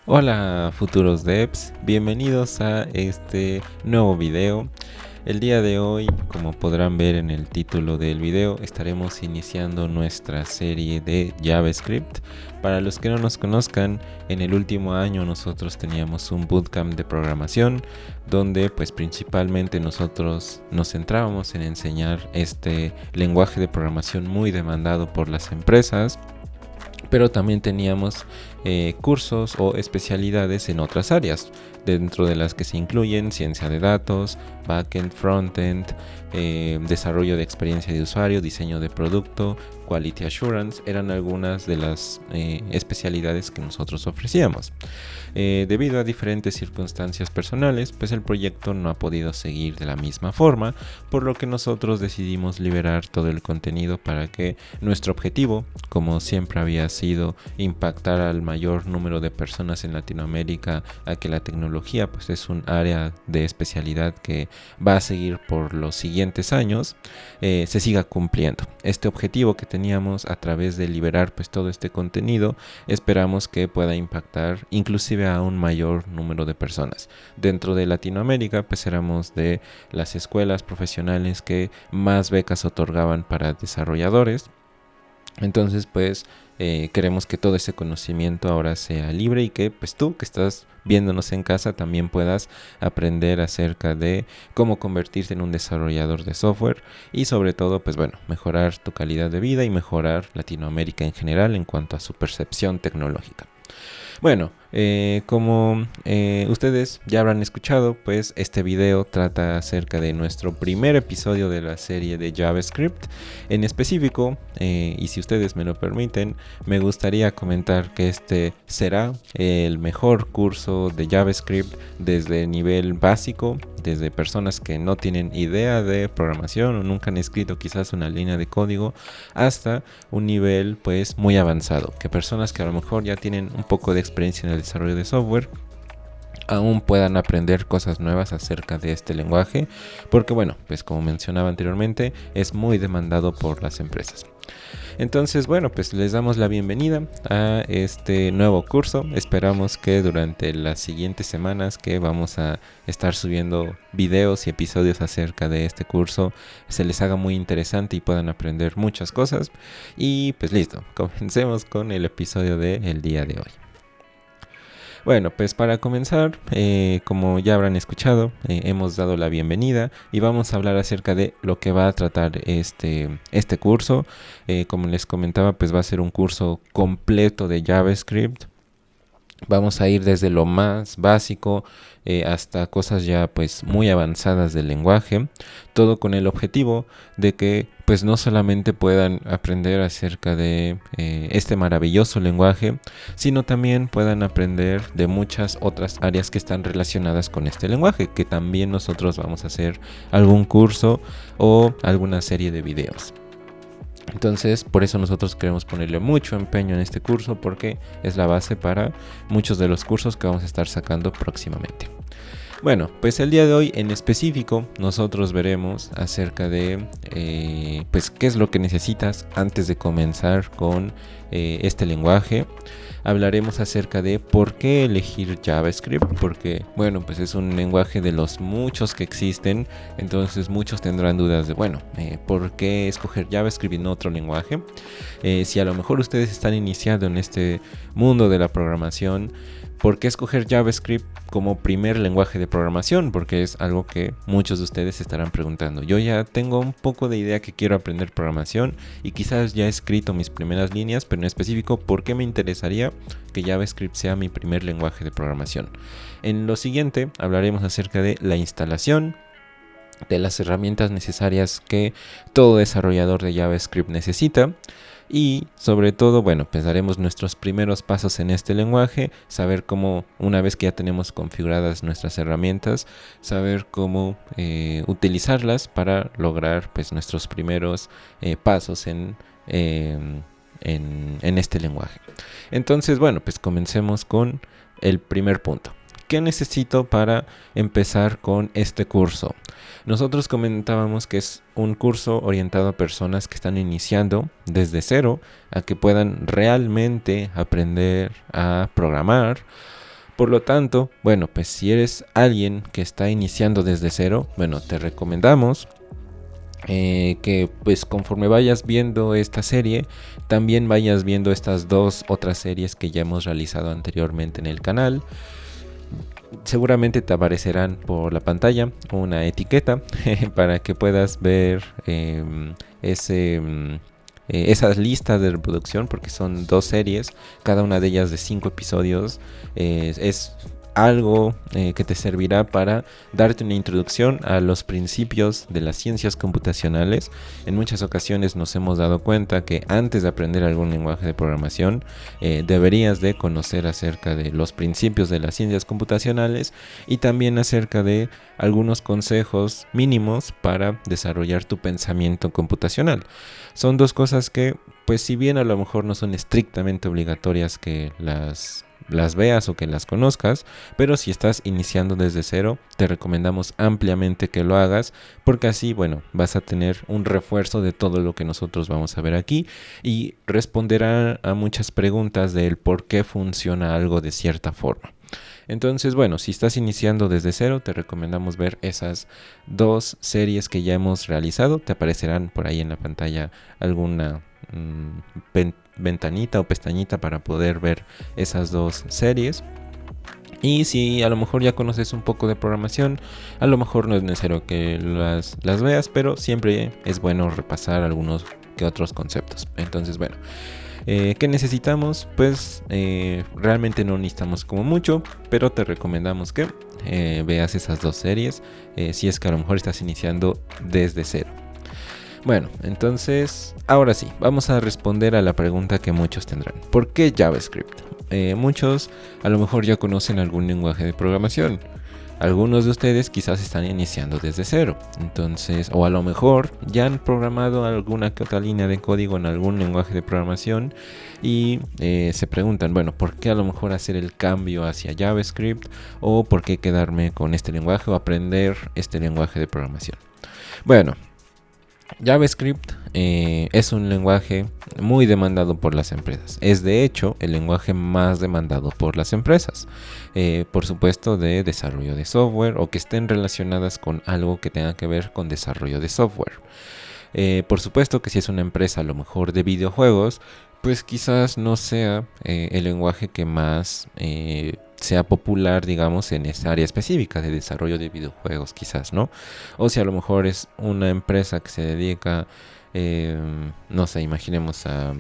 Hola futuros devs, bienvenidos a este nuevo video. El día de hoy, como podrán ver en el título del video, estaremos iniciando nuestra serie de JavaScript. Para los que no nos conozcan, en el último año nosotros teníamos un bootcamp de programación donde pues principalmente nosotros nos centrábamos en enseñar este lenguaje de programación muy demandado por las empresas, pero también teníamos cursos o especialidades en otras áreas, dentro de las que se incluyen ciencia de datos, backend, frontend, desarrollo de experiencia de usuario, diseño de producto, quality assurance. Eran algunas de las especialidades que nosotros ofrecíamos. Debido a diferentes circunstancias personales, pues el proyecto no ha podido seguir de la misma forma, por lo que nosotros decidimos liberar todo el contenido para que nuestro objetivo, como siempre había sido, impactar al mayor número de personas en Latinoamérica a que la tecnología pues es un área de especialidad que va a seguir por los siguientes años, se siga cumpliendo. Este objetivo que teníamos a través de liberar pues todo este contenido, esperamos que pueda impactar inclusive a un mayor número de personas. Dentro de Latinoamérica pues éramos de las escuelas profesionales que más becas otorgaban para desarrolladores. Entonces pues queremos que todo ese conocimiento ahora sea libre y que pues tú que estás viéndonos en casa también puedas aprender acerca de cómo convertirte en un desarrollador de software y sobre todo pues bueno, mejorar tu calidad de vida y mejorar Latinoamérica en general en cuanto a su percepción tecnológica. Bueno, como ustedes ya habrán escuchado, pues este video trata acerca de nuestro primer episodio de la serie de JavaScript. En específico, y si ustedes me lo permiten, me gustaría comentar que este será el mejor curso de JavaScript desde nivel básico, desde personas que no tienen idea de programación o nunca han escrito quizás una línea de código, hasta un nivel pues muy avanzado, que personas que a lo mejor ya tienen un poco de experiencia en el desarrollo de software aún puedan aprender cosas nuevas acerca de este lenguaje, porque bueno, pues como mencionaba anteriormente, es muy demandado por las empresas. Entonces, bueno, pues les damos la bienvenida a este nuevo curso. Esperamos que durante las siguientes semanas que vamos a estar subiendo videos y episodios acerca de este curso se les haga muy interesante y puedan aprender muchas cosas. Y pues listo, comencemos con el episodio del día de hoy. Bueno, pues para comenzar, como ya habrán escuchado, hemos dado la bienvenida y vamos a hablar acerca de lo que va a tratar este curso. Como les comentaba, pues va a ser un curso completo de JavaScript. Vamos a ir desde lo más básico hasta cosas ya pues muy avanzadas del lenguaje, todo con el objetivo de que pues no solamente puedan aprender acerca de este maravilloso lenguaje, sino también puedan aprender de muchas otras áreas que están relacionadas con este lenguaje, que también nosotros vamos a hacer algún curso o alguna serie de videos. Entonces, por eso nosotros queremos ponerle mucho empeño en este curso, porque es la base para muchos de los cursos que vamos a estar sacando próximamente. Bueno, pues el día de hoy en específico nosotros veremos acerca de pues qué es lo que necesitas antes de comenzar con este lenguaje. Hablaremos acerca de por qué elegir JavaScript, porque bueno, pues es un lenguaje de los muchos que existen, entonces muchos tendrán dudas de bueno, ¿por qué escoger JavaScript y no otro lenguaje? Si a lo mejor ustedes están iniciando en este mundo de la programación, ¿por qué escoger JavaScript como primer lenguaje de programación? Porque es algo que muchos de ustedes se estarán preguntando. Yo ya tengo un poco de idea que quiero aprender programación y quizás ya he escrito mis primeras líneas, pero en específico, ¿por qué me interesaría que JavaScript sea mi primer lenguaje de programación? En lo siguiente hablaremos acerca de la instalación, de las herramientas necesarias que todo desarrollador de JavaScript necesita. Y sobre todo, bueno, pues daremos nuestros primeros pasos en este lenguaje, saber cómo, una vez que ya tenemos configuradas nuestras herramientas, saber cómo utilizarlas para lograr pues nuestros primeros pasos en este lenguaje. Entonces, bueno, pues comencemos con el primer punto. ¿Qué necesito para empezar con este curso? Nosotros comentábamos que es un curso orientado a personas que están iniciando desde cero a que puedan realmente aprender a programar Por lo tanto, bueno, pues si eres alguien que está iniciando desde cero, bueno, te recomendamos que pues conforme vayas viendo esta serie, también vayas viendo estas dos otras series que ya hemos realizado anteriormente en el canal. Seguramente te aparecerán por la pantalla una etiqueta para que puedas ver esas listas de reproducción, porque son dos series, cada una de ellas de 5 episodios. Es algo que te servirá para darte una introducción a los principios de las ciencias computacionales. En muchas ocasiones nos hemos dado cuenta que antes de aprender algún lenguaje de programación deberías de conocer acerca de los principios de las ciencias computacionales y también acerca de algunos consejos mínimos para desarrollar tu pensamiento computacional. Son dos cosas que, pues si bien a lo mejor no son estrictamente obligatorias que las veas o que las conozcas, pero si estás iniciando desde cero, te recomendamos ampliamente que lo hagas, porque así, bueno, vas a tener un refuerzo de todo lo que nosotros vamos a ver aquí y responderá a muchas preguntas del por qué funciona algo de cierta forma. Entonces, bueno, si estás iniciando desde cero, te recomendamos ver esas dos series que ya hemos realizado. Te aparecerán por ahí en la pantalla alguna ventanita o pestañita para poder ver esas dos series. Y si a lo mejor ya conoces un poco de programación, a lo mejor no es necesario que las veas, pero siempre es bueno repasar algunos que otros conceptos. Entonces, bueno, ¿qué necesitamos? Pues realmente no necesitamos como mucho, pero te recomendamos que veas esas dos series si es que a lo mejor estás iniciando desde cero. Bueno, entonces, ahora sí, vamos a responder a la pregunta que muchos tendrán. ¿Por qué JavaScript? Muchos a lo mejor ya conocen algún lenguaje de programación. Algunos de ustedes quizás están iniciando desde cero. Entonces, o a lo mejor ya han programado alguna que otra línea de código en algún lenguaje de programación y se preguntan, bueno, ¿por qué a lo mejor hacer el cambio hacia JavaScript? ¿O por qué quedarme con este lenguaje o aprender este lenguaje de programación? Bueno, JavaScript es un lenguaje muy demandado por las empresas. Es de hecho el lenguaje más demandado por las empresas. Por supuesto de desarrollo de software o que estén relacionadas con algo que tenga que ver con desarrollo de software. Por supuesto que si es una empresa a lo mejor de videojuegos, pues quizás no sea el lenguaje que más sea popular, digamos, en esa área específica de desarrollo de videojuegos, quizás, ¿no? O si a lo mejor es una empresa que se dedica, no sé, imaginemos a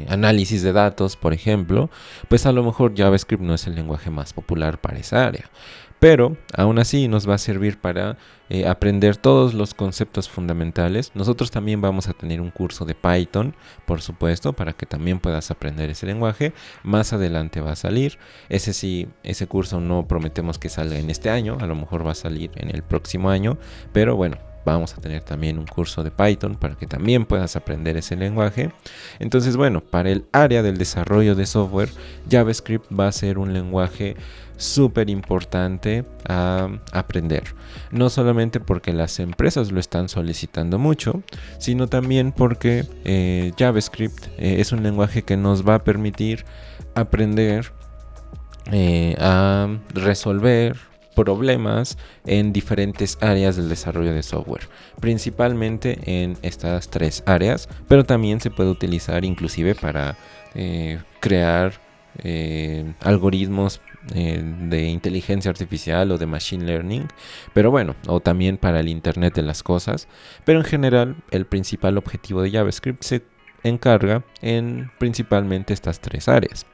análisis de datos, por ejemplo, pues a lo mejor JavaScript no es el lenguaje más popular para esa área. Pero aún así nos va a servir para aprender todos los conceptos fundamentales. Nosotros también vamos a tener un curso de Python, por supuesto, para que también puedas aprender ese lenguaje. Más adelante va a salir. Ese curso no prometemos que salga en este año, a lo mejor va a salir en el próximo año, pero bueno, vamos a tener también un curso de Python para que también puedas aprender ese lenguaje. Entonces, bueno, para el área del desarrollo de software, JavaScript va a ser un lenguaje súper importante a aprender. No solamente porque las empresas lo están solicitando mucho, sino también porque JavaScript es un lenguaje que nos va a permitir aprender a resolver problemas en diferentes áreas del desarrollo de software, principalmente en estas tres áreas, pero también se puede utilizar inclusive para crear algoritmos de inteligencia artificial o de machine learning, pero bueno, o también para el Internet de las cosas. Pero en general el principal objetivo de JavaScript se encarga en principalmente estas tres áreas.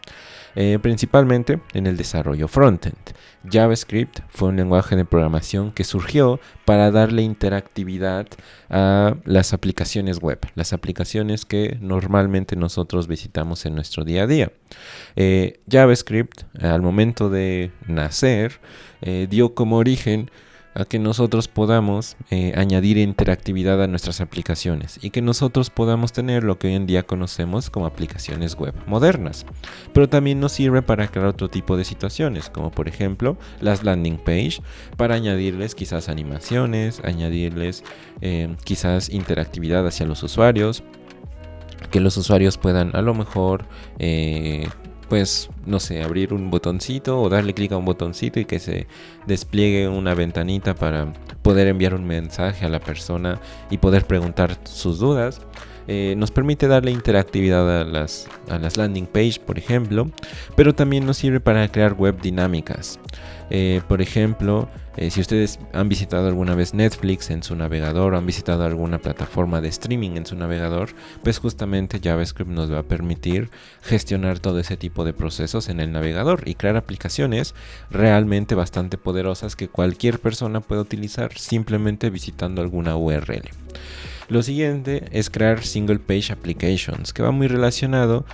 Principalmente en el desarrollo frontend. JavaScript fue un lenguaje de programación que surgió para darle interactividad a las aplicaciones web, las aplicaciones que normalmente nosotros visitamos en nuestro día a día. JavaScript, al momento de nacer, dio como origen a que nosotros podamos añadir interactividad a nuestras aplicaciones y que nosotros podamos tener lo que hoy en día conocemos como aplicaciones web modernas. Pero también nos sirve para crear otro tipo de situaciones, como por ejemplo las landing page, para añadirles quizás animaciones, añadirles quizás interactividad hacia los usuarios, que los usuarios puedan a lo mejor pues, no sé, abrir un botoncito o darle clic a un botoncito y que se despliegue una ventanita para poder enviar un mensaje a la persona y poder preguntar sus dudas. Nos permite darle interactividad a las landing page, por ejemplo, pero también nos sirve para crear web dinámicas. Por ejemplo, si ustedes han visitado alguna vez Netflix en su navegador o han visitado alguna plataforma de streaming en su navegador, pues justamente JavaScript nos va a permitir gestionar todo ese tipo de procesos en el navegador y crear aplicaciones realmente bastante poderosas que cualquier persona puede utilizar simplemente visitando alguna URL. Lo siguiente es crear single page applications, que va muy relacionado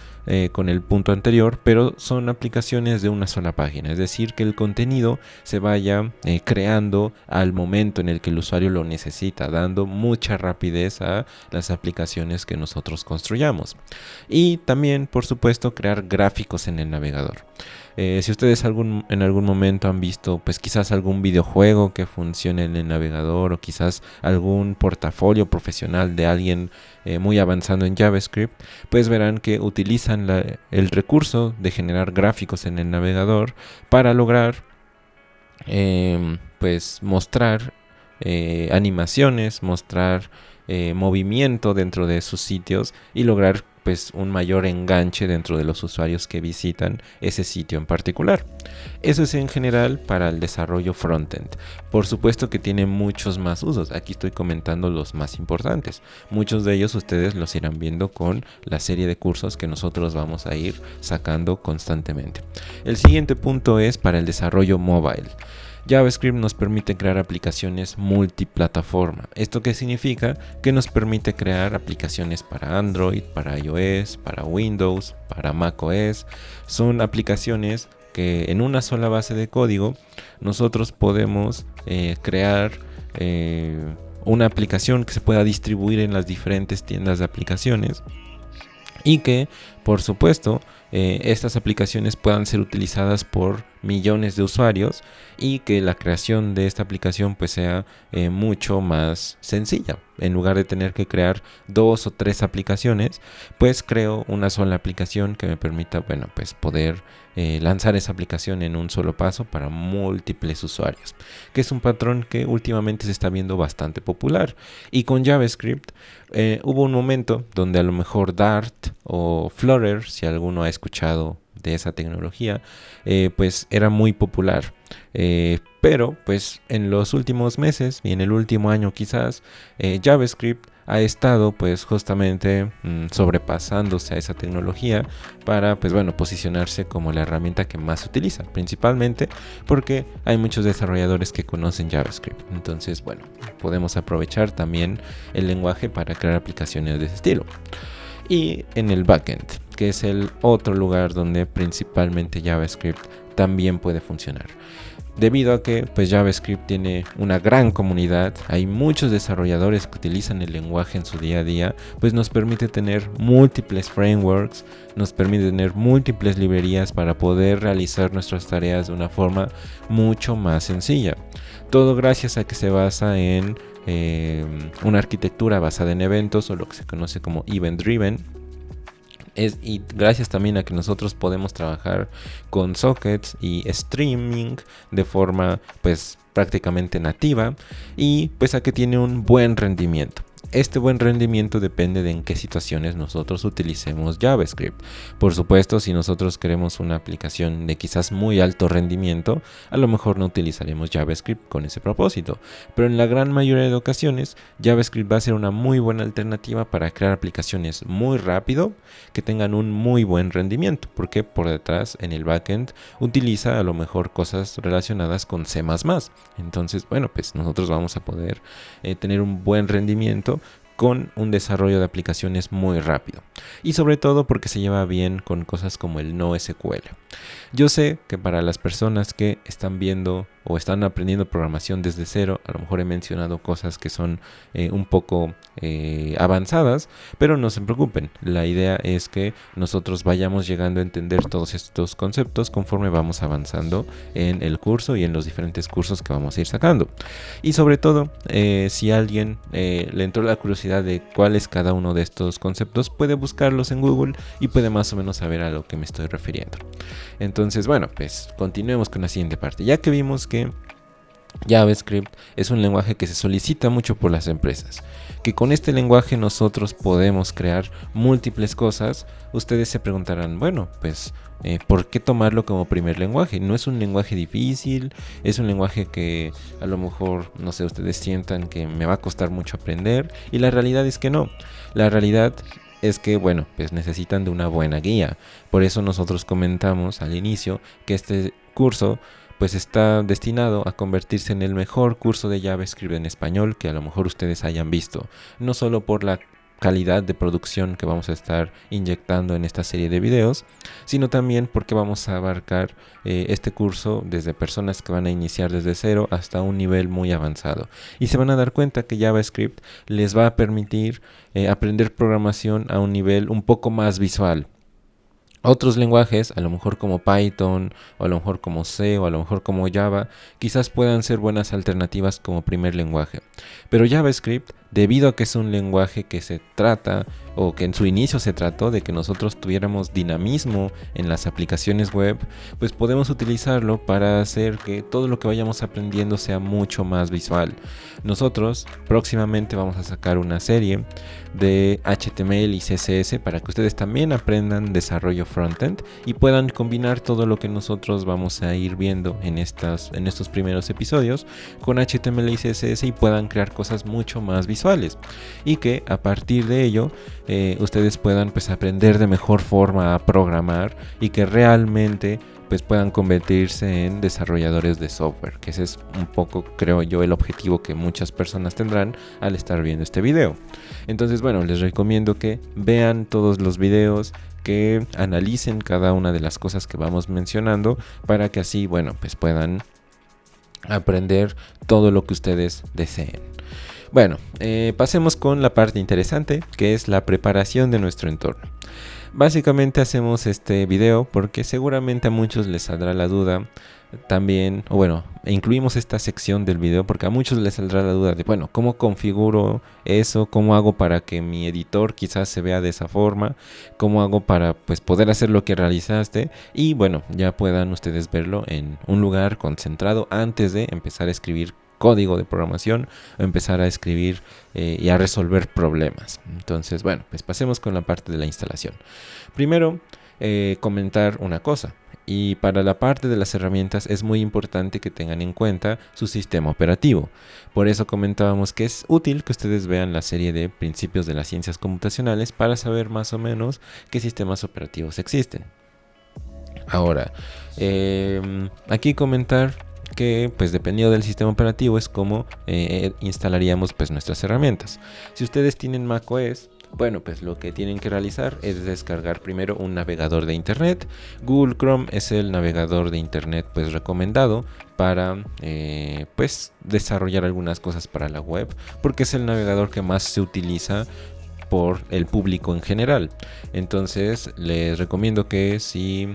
con el punto anterior, pero son aplicaciones de una sola página, es decir, que el contenido se vaya creando al momento en el que el usuario lo necesita, dando mucha rapidez a las aplicaciones que nosotros construyamos. Y también, por supuesto, crear gráficos en el navegador. Si ustedes en algún momento han visto pues quizás algún videojuego que funcione en el navegador o quizás algún portafolio profesional de alguien muy avanzado en JavaScript, pues verán que utilizan el recurso de generar gráficos en el navegador para lograr pues mostrar animaciones, mostrar movimiento dentro de sus sitios y lograr pues un mayor enganche dentro de los usuarios que visitan ese sitio en particular. Eso es en general para el desarrollo frontend. Por supuesto que tiene muchos más usos. Aquí estoy comentando los más importantes. Muchos de ellos ustedes los irán viendo con la serie de cursos que nosotros vamos a ir sacando constantemente. El siguiente punto es para el desarrollo mobile. JavaScript nos permite crear aplicaciones multiplataforma. ¿Esto qué significa? Que nos permite crear aplicaciones para Android, para iOS, para Windows, para macOS. Son aplicaciones que en una sola base de código nosotros podemos crear una aplicación que se pueda distribuir en las diferentes tiendas de aplicaciones y que, por supuesto, estas aplicaciones puedan ser utilizadas por millones de usuarios y que la creación de esta aplicación pues sea mucho más sencilla. En lugar de tener que crear 2 o 3 aplicaciones, pues creo una sola aplicación que me permita, bueno, pues poder lanzar esa aplicación en un solo paso para múltiples usuarios, que es un patrón que últimamente se está viendo bastante popular. Y con JavaScript hubo un momento donde a lo mejor Dart o Flutter, si alguno ha escuchado de esa tecnología, pues era muy popular. Pero pues en los últimos meses y en el último año quizás, JavaScript ha estado pues justamente sobrepasándose a esa tecnología para pues bueno posicionarse como la herramienta que más se utiliza, principalmente porque hay muchos desarrolladores que conocen JavaScript. Entonces bueno, podemos aprovechar también el lenguaje para crear aplicaciones de ese estilo. Y en el backend, que es el otro lugar donde principalmente JavaScript también puede funcionar. Debido a que pues JavaScript tiene una gran comunidad, hay muchos desarrolladores que utilizan el lenguaje en su día a día, pues nos permite tener múltiples frameworks, nos permite tener múltiples librerías para poder realizar nuestras tareas de una forma mucho más sencilla. Todo gracias a que se basa en una arquitectura basada en eventos o lo que se conoce como event driven. Y gracias también a que nosotros podemos trabajar con sockets y streaming de forma pues prácticamente nativa y pues a que tiene un buen rendimiento. Este buen rendimiento depende de en qué situaciones nosotros utilicemos JavaScript. Por supuesto, si nosotros queremos una aplicación de quizás muy alto rendimiento, a lo mejor no utilizaremos JavaScript con ese propósito. Pero en la gran mayoría de ocasiones, JavaScript va a ser una muy buena alternativa para crear aplicaciones muy rápido, que tengan un muy buen rendimiento, porque por detrás en el backend utiliza a lo mejor cosas relacionadas con C++. Entonces, bueno, pues nosotros vamos a poder tener un buen rendimiento con un desarrollo de aplicaciones muy rápido y sobre todo porque se lleva bien con cosas como el NoSQL. Yo sé que para las personas que están viendo o están aprendiendo programación desde cero, a lo mejor he mencionado cosas que son un poco avanzadas, pero no se preocupen, la idea es que nosotros vayamos llegando a entender todos estos conceptos conforme vamos avanzando en el curso y en los diferentes cursos que vamos a ir sacando. Y sobre todo, si a alguien le entró la curiosidad de cuál es cada uno de estos conceptos, puede buscarlos en Google y puede más o menos saber a lo que me estoy refiriendo. Entonces, bueno, pues continuemos con la siguiente parte. Ya que vimos que JavaScript es un lenguaje que se solicita mucho por las empresas, que con este lenguaje nosotros podemos crear múltiples cosas, ustedes se preguntarán, bueno, pues ¿por qué tomarlo como primer lenguaje? No es un lenguaje difícil, es un lenguaje que a lo mejor, no sé, ustedes sientan que me va a costar mucho aprender, y la realidad es que no. La realidad es que, bueno, pues necesitan de una buena guía. Por eso nosotros comentamos al inicio que este curso pues está destinado a convertirse en el mejor curso de JavaScript en español que a lo mejor ustedes hayan visto, no solo por la calidad de producción que vamos a estar inyectando en esta serie de videos, sino también porque vamos a abarcar este curso desde personas que van a iniciar desde cero hasta un nivel muy avanzado, y se van a dar cuenta que JavaScript les va a permitir aprender programación a un nivel un poco más visual. Otros lenguajes, a lo mejor como Python, o a lo mejor como C, o a lo mejor como Java, quizás puedan ser buenas alternativas como primer lenguaje. Pero JavaScript, debido a que es un lenguaje que se trata, o que en su inicio se trató de que nosotros tuviéramos dinamismo en las aplicaciones web, pues podemos utilizarlo para hacer que todo lo que vayamos aprendiendo sea mucho más visual. Nosotros próximamente vamos a sacar una serie de HTML y CSS para que ustedes también aprendan desarrollo frontend y puedan combinar todo lo que nosotros vamos a ir viendo en estos primeros episodios con HTML y CSS, y puedan crear cosas mucho más visuales, y que a partir de ello ustedes puedan pues aprender de mejor forma a programar, y que realmente pues puedan convertirse en desarrolladores de software, que ese es un poco, creo yo, el objetivo que muchas personas tendrán al estar viendo este video. Entonces, bueno, les recomiendo que vean todos los videos, que analicen cada una de las cosas que vamos mencionando, para que así, bueno, pues puedan aprender todo lo que ustedes deseen. Bueno, pasemos con la parte interesante, que es la preparación de nuestro entorno. Básicamente hacemos este video porque seguramente a muchos les saldrá la duda también, o bueno, incluimos esta sección del video porque a muchos les saldrá la duda de, bueno, ¿cómo configuro eso? ¿Cómo hago para que mi editor quizás se vea de esa forma? ¿Cómo hago para pues poder hacer lo que realizaste? Y bueno, ya puedan ustedes verlo en un lugar concentrado antes de empezar a escribir código de programación, o empezar a escribir y a resolver problemas. Entonces, bueno, pues pasemos con la parte de la instalación. Primero, comentar una cosa. Y para la parte de las herramientas es muy importante que tengan en cuenta su sistema operativo. Por eso comentábamos que es útil que ustedes vean la serie de Principios de las Ciencias Computacionales para saber más o menos qué sistemas operativos existen. Ahora, aquí comentar que pues dependiendo del sistema operativo es como instalaríamos pues nuestras herramientas. Si ustedes tienen macOS, bueno, pues lo que tienen que realizar es descargar primero un navegador de internet. Google Chrome es el navegador de internet pues recomendado para pues desarrollar algunas cosas para la web, porque es el navegador que más se utiliza por el público en general. Entonces les recomiendo que si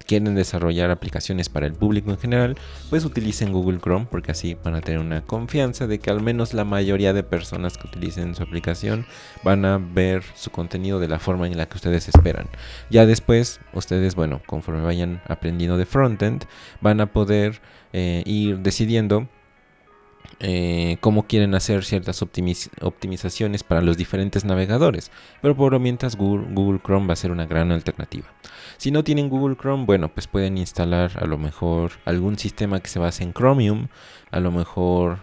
quieren desarrollar aplicaciones para el público en general, pues utilicen Google Chrome, porque así van a tener una confianza de que al menos la mayoría de personas que utilicen su aplicación van a ver su contenido de la forma en la que ustedes esperan. Ya después, ustedes, bueno, conforme vayan aprendiendo de frontend, van a poder ir decidiendo cómo quieren hacer ciertas optimizaciones para los diferentes navegadores, pero por lo mientras Google Chrome va a ser una gran alternativa. Si no tienen Google Chrome, bueno, pues pueden instalar a lo mejor algún sistema que se base en Chromium, a lo mejor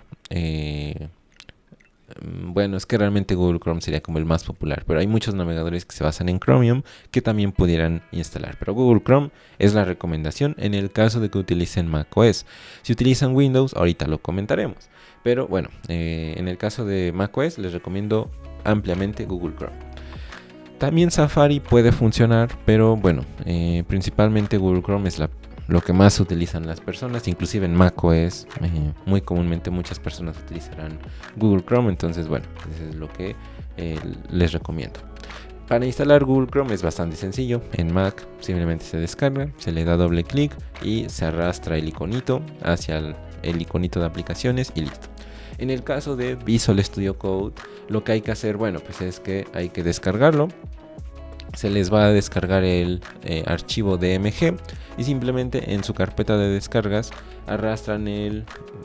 bueno, es que realmente Google Chrome sería como el más popular, pero hay muchos navegadores que se basan en Chromium que también pudieran instalar, pero Google Chrome es la recomendación en el caso de que utilicen macOS. Si utilizan Windows, ahorita lo comentaremos, pero bueno, en el caso de macOS les recomiendo ampliamente Google Chrome. También Safari puede funcionar, pero bueno, principalmente Google Chrome es lo que más utilizan las personas, inclusive en macOS, muy comúnmente muchas personas utilizarán Google Chrome, entonces bueno, eso es lo que les recomiendo. Para instalar Google Chrome es bastante sencillo. En Mac simplemente se descarga, se le da doble clic y se arrastra el iconito hacia el iconito de aplicaciones y listo. En el caso de Visual Studio Code, lo que hay que hacer, bueno, pues es que hay que descargarlo. Se les va a descargar el archivo DMG y simplemente en su carpeta de descargas arrastran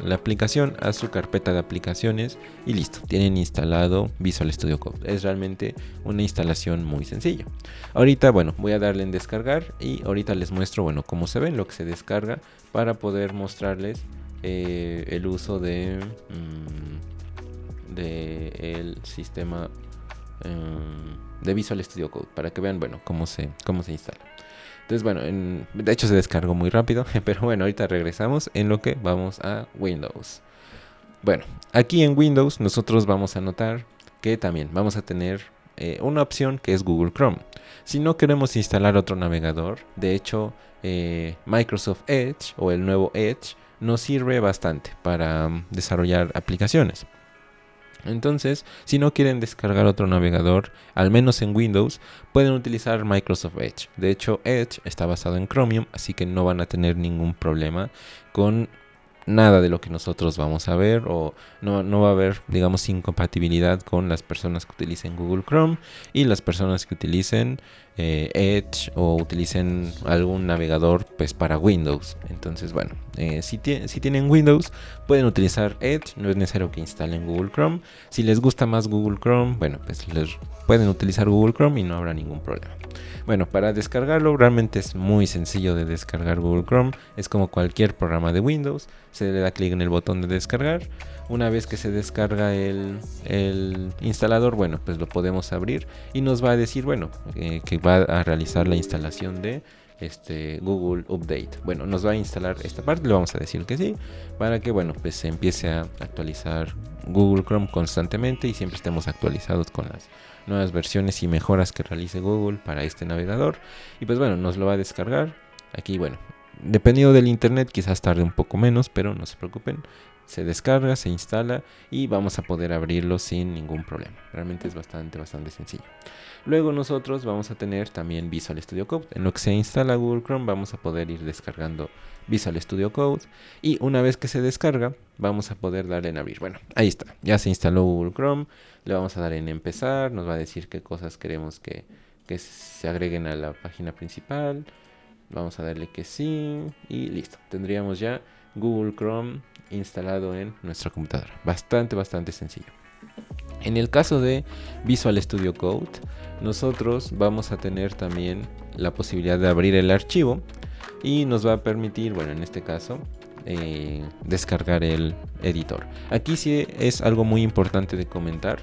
la aplicación a su carpeta de aplicaciones y listo, tienen instalado Visual Studio Code. Es realmente una instalación muy sencilla. Ahorita, bueno, voy a darle en descargar y ahorita les muestro, bueno, cómo se ve, lo que se descarga para poder mostrarles el uso de el sistema de Visual Studio Code, para que vean, bueno, cómo se instala. Entonces, bueno, de hecho se descargó muy rápido, pero bueno, ahorita regresamos en lo que vamos a Windows. Bueno, aquí en Windows nosotros vamos a notar que también vamos a tener una opción que es Google Chrome. Si no queremos instalar otro navegador, de hecho Microsoft Edge o el nuevo Edge nos sirve bastante para desarrollar aplicaciones. Entonces, si no quieren descargar otro navegador, al menos en Windows, pueden utilizar Microsoft Edge. De hecho, Edge está basado en Chromium, así que no van a tener ningún problema con nada de lo que nosotros vamos a ver, o no va a haber, digamos, incompatibilidad con las personas que utilicen Google Chrome y las personas que utilicen Edge o utilicen algún navegador pues para Windows. Entonces, bueno, si tienen Windows pueden utilizar Edge, no es necesario que instalen Google Chrome. Si les gusta más Google Chrome, bueno, pues pueden utilizar Google Chrome y no habrá ningún problema. Bueno, para descargarlo realmente es muy sencillo de descargar Google Chrome. Es como cualquier programa de Windows. Se le da clic en el botón de descargar. Una vez que se descarga el instalador, bueno, pues lo podemos abrir y nos va a decir, bueno, que va a realizar la instalación de Google Update. Bueno, nos va a instalar esta parte, le vamos a decir que sí, para que, bueno, pues se empiece a actualizar Google Chrome constantemente y siempre estemos actualizados con las nuevas versiones y mejoras que realice Google para este navegador. Y pues bueno, nos lo va a descargar. Aquí, bueno, dependiendo del internet quizás tarde un poco menos, pero no se preocupen. Se descarga, se instala y vamos a poder abrirlo sin ningún problema. Realmente es bastante sencillo. Luego nosotros vamos a tener también Visual Studio Code. En lo que se instala Google Chrome vamos a poder ir descargando Visual Studio Code. Y una vez que se descarga vamos a poder darle en abrir. Bueno, ahí está. Ya se instaló Google Chrome. Le vamos a dar en empezar. Nos va a decir qué cosas queremos que se agreguen a la página principal. Vamos a darle que sí. Y listo. Tendríamos ya Google Chrome instalado en nuestra computadora. Bastante sencillo. En el caso de Visual Studio Code, nosotros vamos a tener también la posibilidad de abrir el archivo y nos va a permitir, bueno, en este caso, descargar el editor. Aquí sí es algo muy importante de comentar.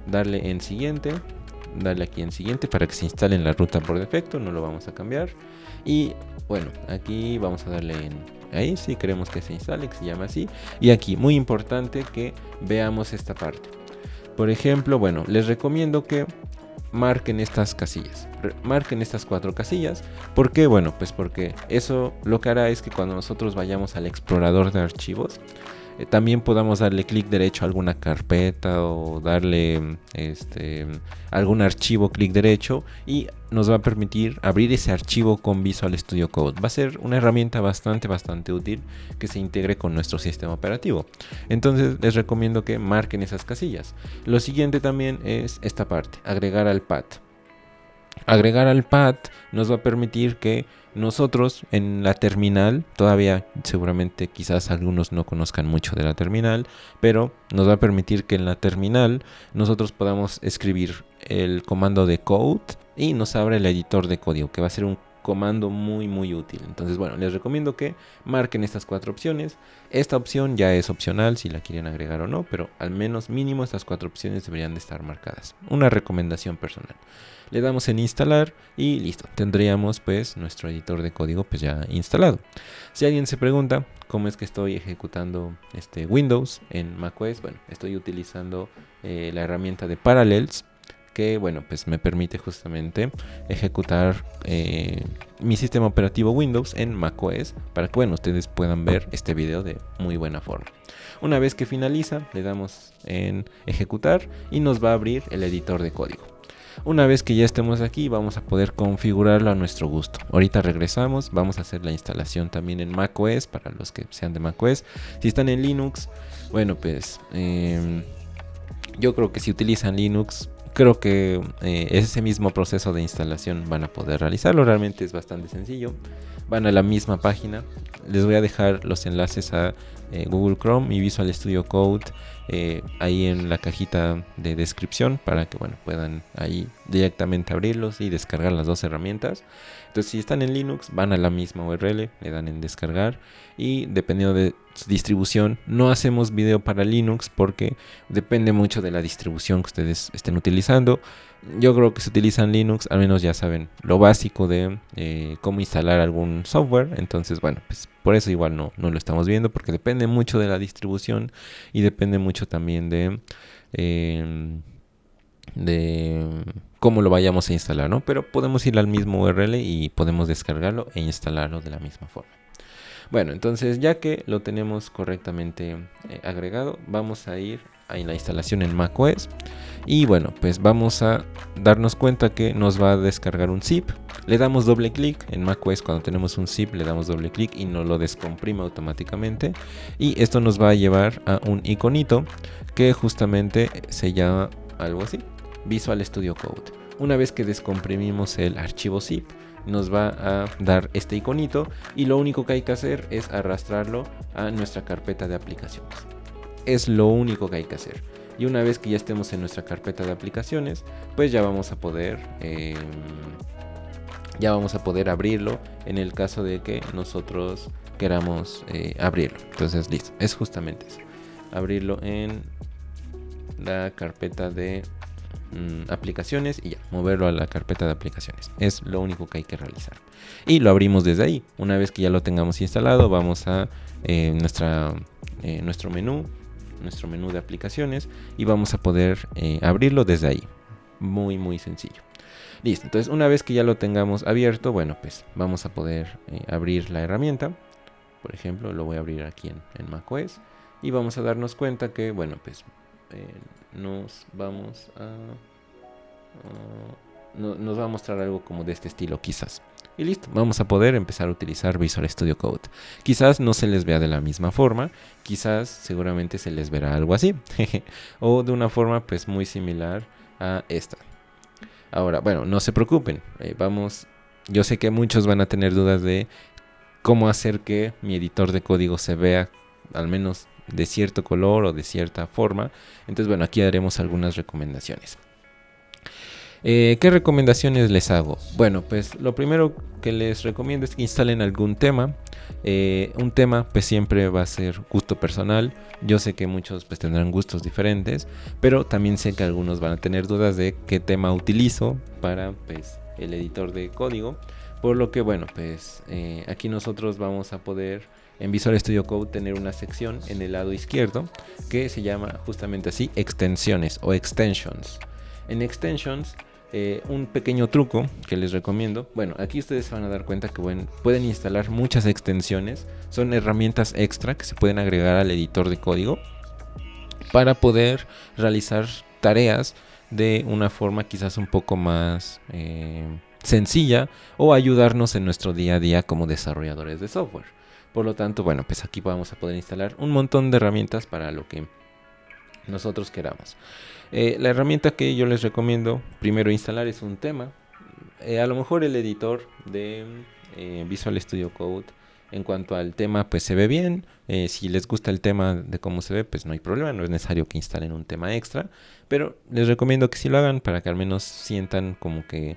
Darle en siguiente, darle aquí en siguiente para que se instale en la ruta por defecto, no lo vamos a cambiar. Y bueno, aquí vamos a darle en ahí, si queremos que se instale, que se llama así. Y aquí, muy importante que veamos esta parte. Por ejemplo, bueno, les recomiendo que marquen estas casillas. Marquen estas 4 casillas. ¿Por qué? Bueno, pues porque eso lo que hará es que cuando nosotros vayamos al explorador de archivos, también podamos darle clic derecho a alguna carpeta o darle algún archivo clic derecho y nos va a permitir abrir ese archivo con Visual Studio Code. Va a ser una herramienta bastante útil que se integre con nuestro sistema operativo. Entonces les recomiendo que marquen esas casillas. Lo siguiente también es esta parte, agregar al path. Agregar al path nos va a permitir que nosotros en la terminal, todavía seguramente quizás algunos no conozcan mucho de la terminal, pero nos va a permitir que en la terminal nosotros podamos escribir el comando de code y nos abre el editor de código, que va a ser un comando muy útil. Entonces, bueno, les recomiendo que marquen estas 4 opciones. Esta opción ya es opcional si la quieren agregar o no, pero al menos mínimo estas 4 opciones deberían de estar marcadas. Una recomendación personal. Le damos en instalar y listo. Tendríamos pues nuestro editor de código pues ya instalado. Si alguien se pregunta cómo es que estoy ejecutando Windows en macOS, bueno, estoy utilizando la herramienta de Parallels, que bueno, pues me permite justamente ejecutar mi sistema operativo Windows en macOS para que bueno, ustedes puedan ver este video de muy buena forma. Una vez que finaliza, le damos en ejecutar y nos va a abrir el editor de código. Una vez que ya estemos aquí, vamos a poder configurarlo a nuestro gusto. Ahorita regresamos, vamos a hacer la instalación también en macOS para los que sean de macOS. Si están en Linux, bueno, pues yo creo que si utilizan Linux, creo que ese mismo proceso de instalación van a poder realizarlo. Realmente es bastante sencillo. Van a la misma página. Les voy a dejar los enlaces a Google Chrome y Visual Studio Code ahí en la cajita de descripción para que bueno, puedan ahí directamente abrirlos y descargar las dos herramientas. Entonces si están en Linux, van a la misma URL, le dan en descargar y dependiendo de su distribución, no hacemos video para Linux porque depende mucho de la distribución que ustedes estén utilizando. Yo creo que si utilizan Linux, al menos ya saben lo básico de cómo instalar algún software. Entonces, bueno, pues por eso igual no lo estamos viendo, porque depende mucho de la distribución y depende mucho también de cómo lo vayamos a instalar, ¿no? Pero podemos ir al mismo URL y podemos descargarlo e instalarlo de la misma forma. Bueno, entonces ya que lo tenemos correctamente agregado, vamos a ir a la instalación en macOS y bueno, pues vamos a darnos cuenta que nos va a descargar un zip. Le damos doble clic en macOS. Cuando tenemos un zip le damos doble clic y nos lo descomprime automáticamente y esto nos va a llevar a un iconito que justamente se llama algo así, Visual Studio Code. Una vez que descomprimimos el archivo zip, nos va a dar este iconito y lo único que hay que hacer es arrastrarlo a nuestra carpeta de aplicaciones. Es lo único que hay que hacer. Y una vez que ya estemos en nuestra carpeta de aplicaciones, pues ya vamos a poder abrirlo en el caso de que nosotros queramos abrirlo. Entonces listo, es justamente eso, abrirlo en la carpeta de aplicaciones y ya, moverlo a la carpeta de aplicaciones. Es lo único que hay que realizar. Y lo abrimos desde ahí. Una vez que ya lo tengamos instalado, vamos a nuestro menú de aplicaciones y vamos a poder abrirlo desde ahí. Muy muy sencillo. Listo, entonces una vez que ya lo tengamos abierto, bueno, pues vamos a poder abrir la herramienta. Por ejemplo, lo voy a abrir aquí en macOS y vamos a darnos cuenta que, bueno, pues nos va a mostrar algo como de este estilo quizás. Y listo, vamos a poder empezar a utilizar Visual Studio Code. Quizás no se les vea de la misma forma, quizás seguramente se les verá algo así o de una forma pues muy similar a esta. Ahora, bueno, no se preocupen, yo sé que muchos van a tener dudas de cómo hacer que mi editor de código se vea al menos de cierto color o de cierta forma. Entonces, bueno, aquí haremos algunas recomendaciones. ¿Qué recomendaciones les hago? Bueno, pues lo primero que les recomiendo es que instalen algún tema. Un tema pues siempre va a ser gusto personal. Yo sé que muchos pues tendrán gustos diferentes, pero también sé que algunos van a tener dudas de qué tema utilizo para pues el editor de código. Por lo que bueno, pues aquí nosotros vamos a poder en Visual Studio Code tener una sección en el lado izquierdo que se llama justamente así, extensiones o extensions. En extensions, un pequeño truco que les recomiendo. Bueno, aquí ustedes se van a dar cuenta que pueden instalar muchas extensiones. Son herramientas extra que se pueden agregar al editor de código para poder realizar tareas de una forma quizás un poco más sencilla o ayudarnos en nuestro día a día como desarrolladores de software. Por lo tanto, bueno, pues aquí vamos a poder instalar un montón de herramientas para lo que nosotros queramos. La herramienta que yo les recomiendo primero instalar es un tema. A lo mejor el editor de Visual Studio Code en cuanto al tema pues se ve bien. Si les gusta el tema de cómo se ve pues no hay problema, no es necesario que instalen un tema extra, pero les recomiendo que sí lo hagan para que al menos sientan como que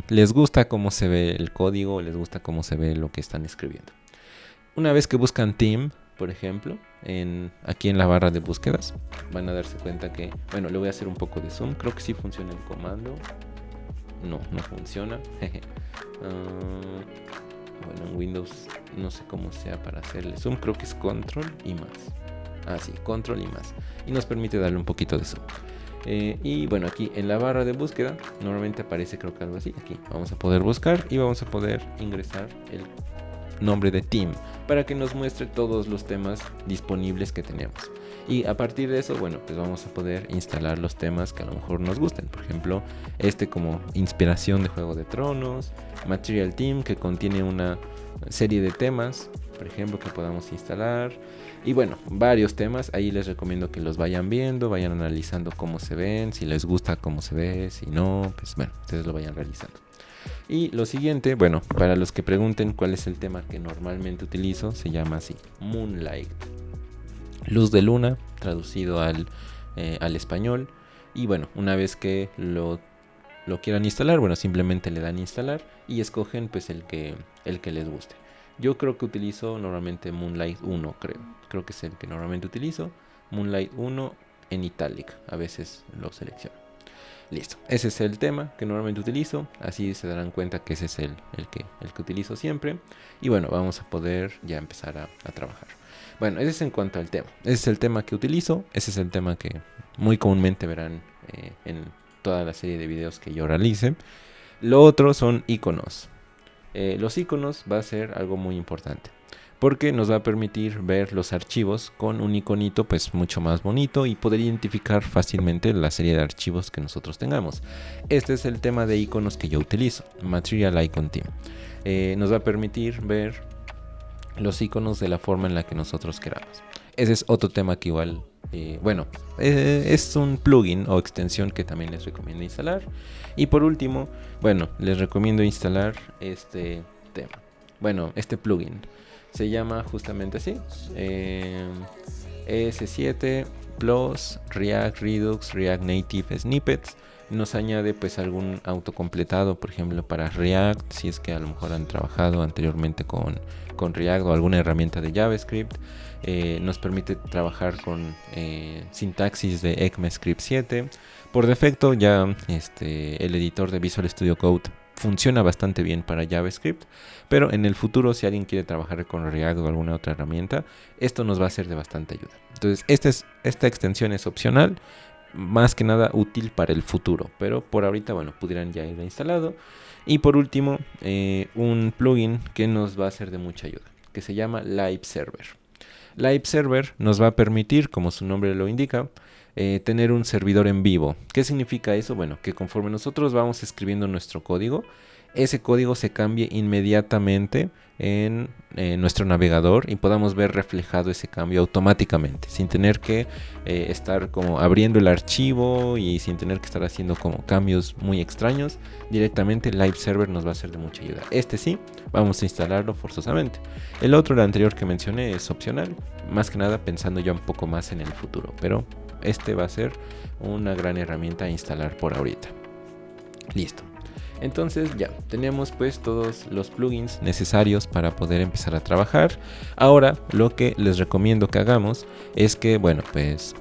les gusta cómo se ve el código, les gusta cómo se ve lo que están escribiendo. Una vez que buscan theme, por ejemplo, aquí en la barra de búsquedas, van a darse cuenta que, bueno, le voy a hacer un poco de zoom, creo que sí funciona el comando. No funciona. Bueno, en Windows no sé cómo sea para hacerle zoom, creo que es control y más. Sí, control y más. Y nos permite darle un poquito de zoom. Y bueno, aquí en la barra de búsqueda normalmente aparece, creo que algo así. Aquí vamos a poder buscar y vamos a poder ingresar el nombre de Team para que nos muestre todos los temas disponibles que tenemos. Y a partir de eso, bueno, pues vamos a poder instalar los temas que a lo mejor nos gusten. Por ejemplo, este como inspiración de Juego de Tronos, Material Team, que contiene una serie de temas, por ejemplo, que podamos instalar. Y bueno, varios temas. Ahí les recomiendo que los vayan viendo, vayan analizando cómo se ven, si les gusta cómo se ve, si no, pues bueno, ustedes lo vayan realizando. Y lo siguiente, bueno, para los que pregunten cuál es el tema que normalmente utilizo, se llama así, Moonlight. Luz de luna, traducido al español. Y bueno, una vez que lo quieran instalar, bueno, simplemente le dan instalar y escogen pues el que les guste. Yo creo que utilizo normalmente Moonlight 1, creo que es el que normalmente utilizo. Moonlight 1 en Italic, a veces lo selecciono. Listo, ese es el tema que normalmente utilizo, así se darán cuenta que ese es el que utilizo siempre. Y bueno, vamos a poder ya empezar a trabajar. Bueno, ese es en cuanto al tema, ese es el tema que utilizo, ese es el tema que muy comúnmente verán en toda la serie de videos que yo realice. Lo otro son iconos. Los iconos va a ser algo muy importante, porque nos va a permitir ver los archivos con un iconito pues mucho más bonito y poder identificar fácilmente la serie de archivos que nosotros tengamos. Este es el tema de iconos que yo utilizo, Material Icon Team. Nos va a permitir ver los iconos de la forma en la que nosotros queramos. Ese es otro tema que igual, es un plugin o extensión que también les recomiendo instalar. Y por último, bueno, les recomiendo instalar este tema. Bueno, este plugin se llama justamente así, ES7 Plus React Redux React Native Snippets. Nos añade pues algún autocompletado, por ejemplo para React, si es que a lo mejor han trabajado anteriormente con React o alguna herramienta de JavaScript. Nos permite trabajar con sintaxis de ECMAScript 7. Por defecto ya el editor de Visual Studio Code funciona bastante bien para JavaScript, pero en el futuro si alguien quiere trabajar con React o alguna otra herramienta, esto nos va a ser de bastante ayuda. Entonces esta extensión es opcional, más que nada útil para el futuro, pero por ahorita bueno, pudieran ya ir instalado. Y por último, un plugin que nos va a ser de mucha ayuda, que se llama Live Server. Live Server nos va a permitir, como su nombre lo indica, tener un servidor en vivo. ¿Qué significa eso? Bueno, que conforme nosotros vamos escribiendo nuestro código, ese código se cambie inmediatamente en nuestro navegador y podamos ver reflejado ese cambio automáticamente, sin tener que estar como abriendo el archivo y sin tener que estar haciendo como cambios muy extraños. Directamente Live Server nos va a ser de mucha ayuda. Este sí, vamos a instalarlo forzosamente. El otro, el anterior que mencioné, es opcional, más que nada pensando ya un poco más en el futuro, pero este va a ser una gran herramienta a instalar por ahorita. Listo. Entonces ya tenemos pues todos los plugins necesarios para poder empezar a trabajar. Ahora lo que les recomiendo que hagamos es que, bueno, pues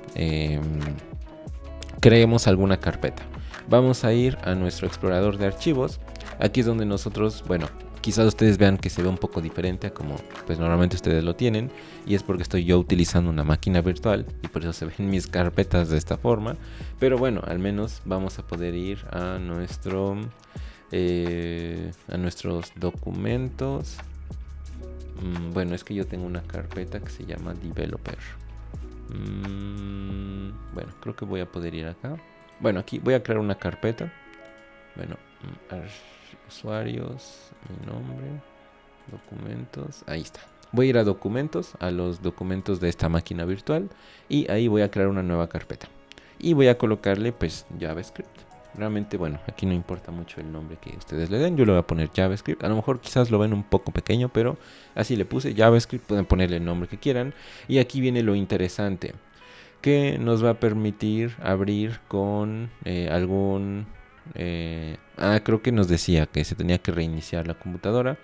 creemos alguna carpeta. Vamos a ir a nuestro explorador de archivos. Aquí es donde nosotros, bueno, quizás ustedes vean que se ve un poco diferente a como pues normalmente ustedes lo tienen, y es porque estoy yo utilizando una máquina virtual y por eso se ven mis carpetas de esta forma. Pero bueno, al menos vamos a poder ir a nuestros documentos. Bueno, es que yo tengo una carpeta que se llama Developer. Bueno, creo que voy a poder ir acá. Bueno, aquí voy a crear una carpeta. Bueno, usuarios, mi nombre, documentos, ahí está. Voy a ir a documentos, a los documentos de esta máquina virtual, y ahí voy a crear una nueva carpeta. Y voy a colocarle pues JavaScript. Realmente, bueno, aquí no importa mucho el nombre que ustedes le den. Yo le voy a poner JavaScript. A lo mejor quizás lo ven un poco pequeño, pero así le puse JavaScript. Pueden ponerle el nombre que quieran. Y aquí viene lo interesante, que nos va a permitir abrir con algún... creo que nos decía que se tenía que reiniciar la computadora.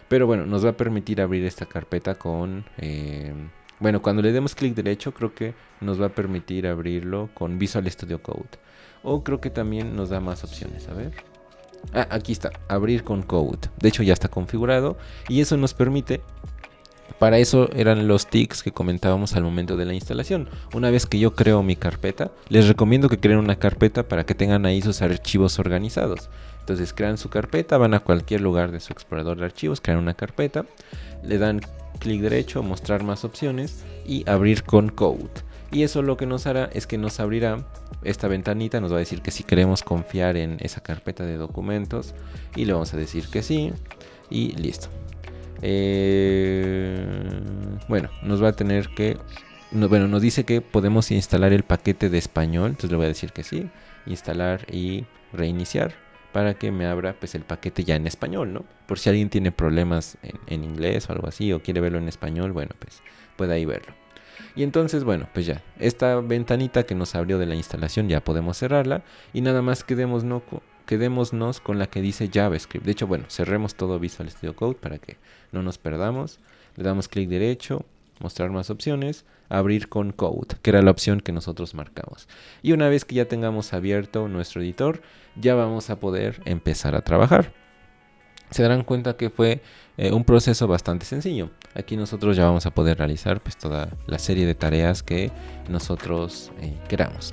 Pero bueno, nos va a permitir abrir esta carpeta con... bueno, cuando le demos clic derecho, creo que nos va a permitir abrirlo con Visual Studio Code. O creo que también nos da más opciones. A ver. Aquí está, abrir con Code. De hecho ya está configurado. Y eso nos permite Para eso eran los tics que comentábamos al momento de la instalación. Una vez que yo creo mi carpeta, les recomiendo que creen una carpeta para que tengan ahí sus archivos organizados. Entonces crean su carpeta, van a cualquier lugar de su explorador de archivos, crean una carpeta, le dan clic derecho, mostrar más opciones y abrir con code. Y eso lo que nos hará es que nos abrirá esta ventanita, nos va a decir que si queremos confiar en esa carpeta de documentos y le vamos a decir que sí y listo. Bueno, nos va a tener que... nos dice que podemos instalar el paquete de español. Entonces le voy a decir que sí. Instalar y reiniciar para que me abra pues el paquete ya en español, ¿no? Por si alguien tiene problemas en inglés o algo así o quiere verlo en español, bueno, pues puede ahí verlo. Y entonces, bueno, pues ya, esta ventanita que nos abrió de la instalación ya podemos cerrarla y nada más quedémonos con la que dice JavaScript. De hecho, bueno, cerremos todo Visual Studio Code para que no nos perdamos. Le damos clic derecho, mostrar más opciones, abrir con code, que era la opción que nosotros marcamos. Y una vez que ya tengamos abierto nuestro editor, ya vamos a poder empezar a trabajar. Se darán cuenta que fue un proceso bastante sencillo. Aquí nosotros ya vamos a poder realizar pues toda la serie de tareas que nosotros queramos.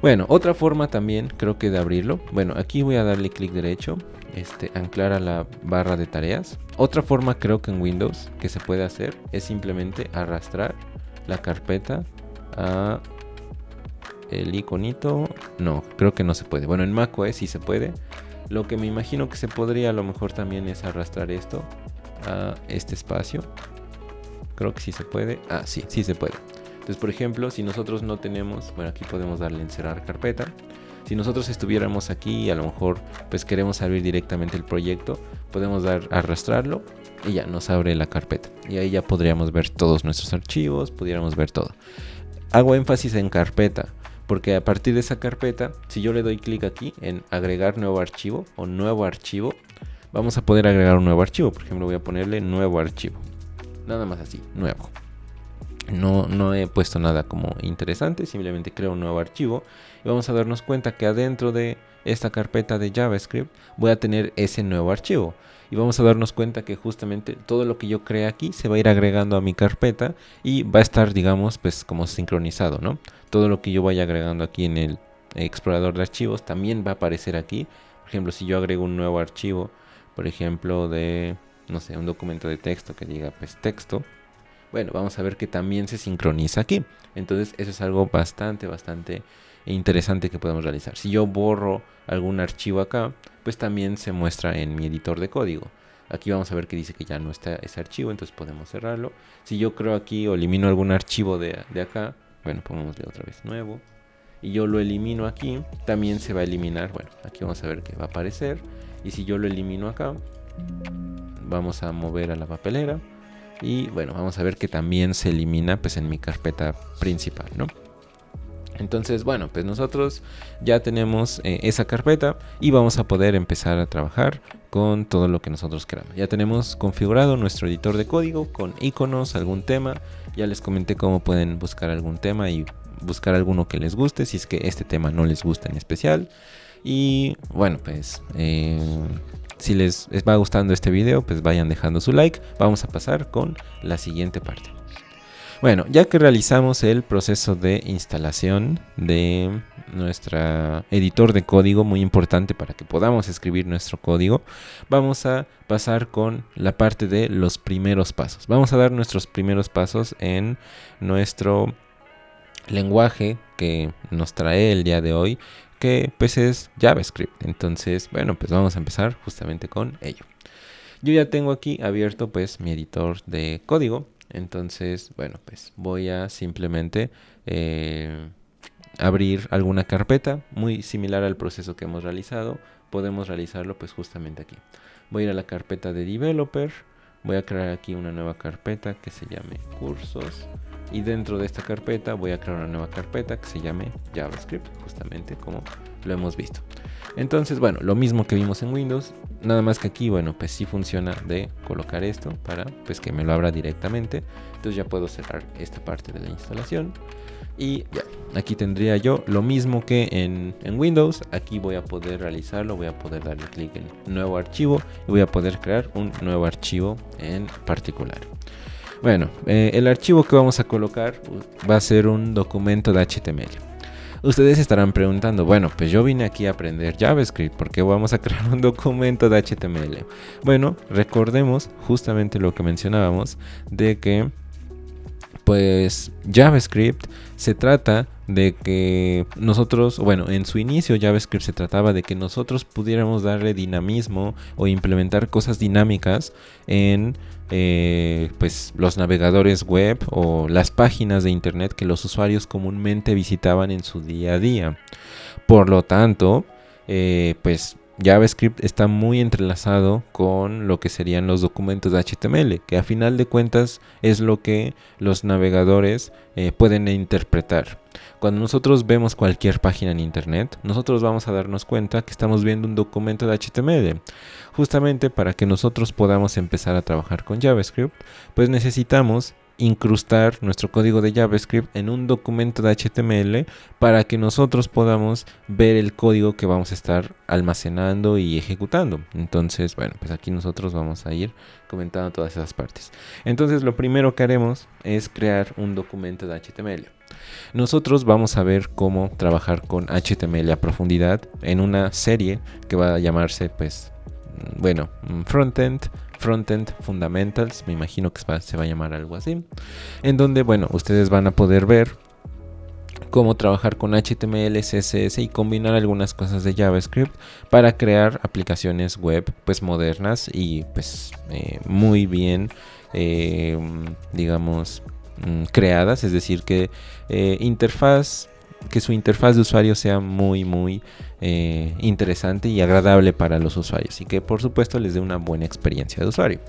Bueno, otra forma también creo que de abrirlo. Bueno, aquí voy a darle clic derecho, anclar a la barra de tareas. Otra forma creo que en Windows que se puede hacer es simplemente arrastrar la carpeta a el iconito. No, creo que no se puede. Bueno, en macOS sí se puede. Lo que me imagino que se podría a lo mejor también es arrastrar esto a este espacio. Creo que sí se puede. Ah, sí, sí se puede. Entonces, por ejemplo, si nosotros no tenemos... Bueno, aquí podemos darle en cerrar carpeta. Si nosotros estuviéramos aquí y a lo mejor pues queremos abrir directamente el proyecto, podemos dar arrastrarlo y ya nos abre la carpeta. Y ahí ya podríamos ver todos nuestros archivos, pudiéramos ver todo. Hago énfasis en carpeta, porque a partir de esa carpeta, si yo le doy clic aquí en agregar nuevo archivo o nuevo archivo, vamos a poder agregar un nuevo archivo. Por ejemplo, voy a ponerle nuevo archivo. Nada más así, nuevo. No he puesto nada como interesante, simplemente creo un nuevo archivo. Y vamos a darnos cuenta que adentro de esta carpeta de JavaScript voy a tener ese nuevo archivo. Y vamos a darnos cuenta que justamente todo lo que yo cree aquí se va a ir agregando a mi carpeta y va a estar, digamos, pues como sincronizado, ¿no? Todo lo que yo vaya agregando aquí en el explorador de archivos también va a aparecer aquí. Por ejemplo, si yo agrego un nuevo archivo, por ejemplo, de, no sé, un documento de texto que diga pues texto, bueno, vamos a ver que también se sincroniza aquí. Entonces eso es algo bastante interesante que podemos realizar. Si yo borro algún archivo acá, pues también se muestra en mi editor de código. Aquí vamos a ver que dice que ya no está ese archivo, entonces podemos cerrarlo. Si yo creo aquí o elimino algún archivo de acá, bueno, pongámosle otra vez nuevo, y yo lo elimino aquí, también se va a eliminar. Bueno, aquí vamos a ver que va a aparecer. Y si yo lo elimino acá, vamos a mover a la papelera. Y bueno, vamos a ver que también se elimina pues en mi carpeta principal, ¿no? Entonces, bueno, pues nosotros ya tenemos esa carpeta y vamos a poder empezar a trabajar con todo lo que nosotros queramos. Ya tenemos configurado nuestro editor de código con iconos, algún tema. Ya les comenté cómo pueden buscar algún tema y buscar alguno que les guste, si es que este tema no les gusta en especial. Y bueno, pues si les va gustando este video, pues vayan dejando su like. Vamos a pasar con la siguiente parte. Bueno, ya que realizamos el proceso de instalación de nuestro editor de código, muy importante para que podamos escribir nuestro código, vamos a pasar con la parte de los primeros pasos. Vamos a dar nuestros primeros pasos en nuestro lenguaje que nos trae el día de hoy, que pues es JavaScript. Entonces, bueno, pues vamos a empezar justamente con ello. Yo ya tengo aquí abierto pues mi editor de código. Entonces, bueno, pues voy a simplemente abrir alguna carpeta muy similar al proceso que hemos realizado. Podemos realizarlo pues justamente aquí. Voy a ir a la carpeta de developer. Voy a crear aquí una nueva carpeta que se llame cursos. Y dentro de esta carpeta voy a crear una nueva carpeta que se llame JavaScript, justamente como lo hemos visto. Entonces, bueno, lo mismo que vimos en Windows, nada más que aquí, bueno, pues sí funciona de colocar esto para pues que me lo abra directamente. Entonces ya puedo cerrar esta parte de la instalación. Y ya, aquí tendría yo lo mismo que en Windows. Aquí voy a poder realizarlo, voy a poder darle clic en nuevo archivo y voy a poder crear un nuevo archivo en particular. Bueno, el archivo que vamos a colocar va a ser un documento de HTML. Ustedes estarán preguntando, bueno, pues yo vine aquí a aprender JavaScript, ¿por qué vamos a crear un documento de HTML? Bueno, recordemos justamente lo que mencionábamos de que pues JavaScript se trata de que nosotros, bueno, en su inicio JavaScript se trataba de que nosotros pudiéramos darle dinamismo o implementar cosas dinámicas en pues los navegadores web o las páginas de internet que los usuarios comúnmente visitaban en su día a día. Por lo tanto, pues JavaScript está muy entrelazado con lo que serían los documentos de HTML, que a final de cuentas es lo que los navegadores pueden interpretar. Cuando nosotros vemos cualquier página en internet, nosotros vamos a darnos cuenta que estamos viendo un documento de HTML. Justamente para que nosotros podamos empezar a trabajar con JavaScript, pues necesitamos incrustar nuestro código de JavaScript en un documento de HTML para que nosotros podamos ver el código que vamos a estar almacenando y ejecutando. Entonces, bueno, pues aquí nosotros vamos a ir comentando todas esas partes. Entonces, lo primero que haremos es crear un documento de HTML. Nosotros vamos a ver cómo trabajar con HTML a profundidad en una serie que va a llamarse, pues, bueno, Frontend Fundamentals, me imagino que se va a llamar algo así, en donde, bueno, ustedes van a poder ver cómo trabajar con HTML, CSS y combinar algunas cosas de JavaScript para crear aplicaciones web pues modernas y pues muy bien digamos creadas, es decir que su interfaz de usuario sea muy interesante y agradable para los usuarios y que por supuesto les dé una buena experiencia de usuario.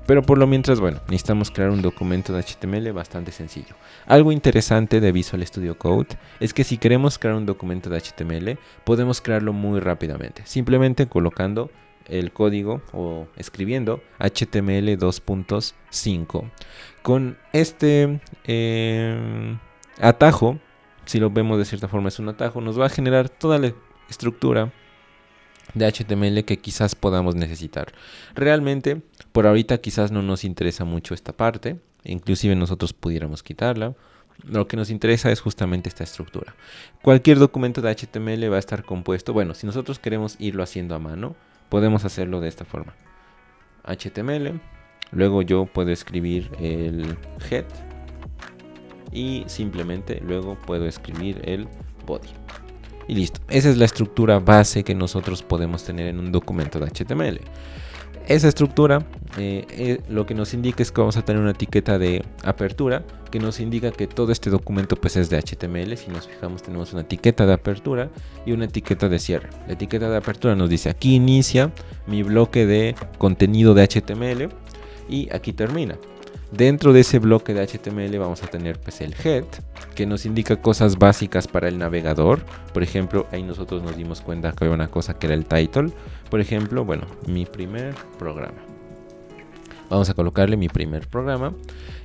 Pero por lo mientras, bueno, necesitamos crear un documento de HTML bastante sencillo. Algo interesante de Visual Studio Code es que si queremos crear un documento de HTML, podemos crearlo muy rápidamente, simplemente colocando el código o escribiendo HTML 2.5. Con este atajo, si lo vemos de cierta forma es un atajo, nos va a generar toda la estructura de HTML que quizás podamos necesitar. Realmente, por ahorita quizás no nos interesa mucho esta parte, inclusive nosotros pudiéramos quitarla. Lo que nos interesa es justamente esta estructura. Cualquier documento de HTML va a estar compuesto, bueno, si nosotros queremos irlo haciendo a mano, podemos hacerlo de esta forma. HTML, luego yo puedo escribir el head y simplemente luego puedo escribir el body. Y listo, esa es la estructura base que nosotros podemos tener en un documento de HTML. Esa estructura lo que nos indica es que vamos a tener una etiqueta de apertura que nos indica que todo este documento pues es de HTML. Si nos fijamos tenemos una etiqueta de apertura y una etiqueta de cierre. La etiqueta de apertura nos dice aquí inicia mi bloque de contenido de HTML y aquí termina. Dentro de ese bloque de HTML vamos a tener pues el head, que nos indica cosas básicas para el navegador. Por ejemplo, ahí nosotros nos dimos cuenta que había una cosa que era el title. Por ejemplo, bueno, mi primer programa. Vamos a colocarle mi primer programa.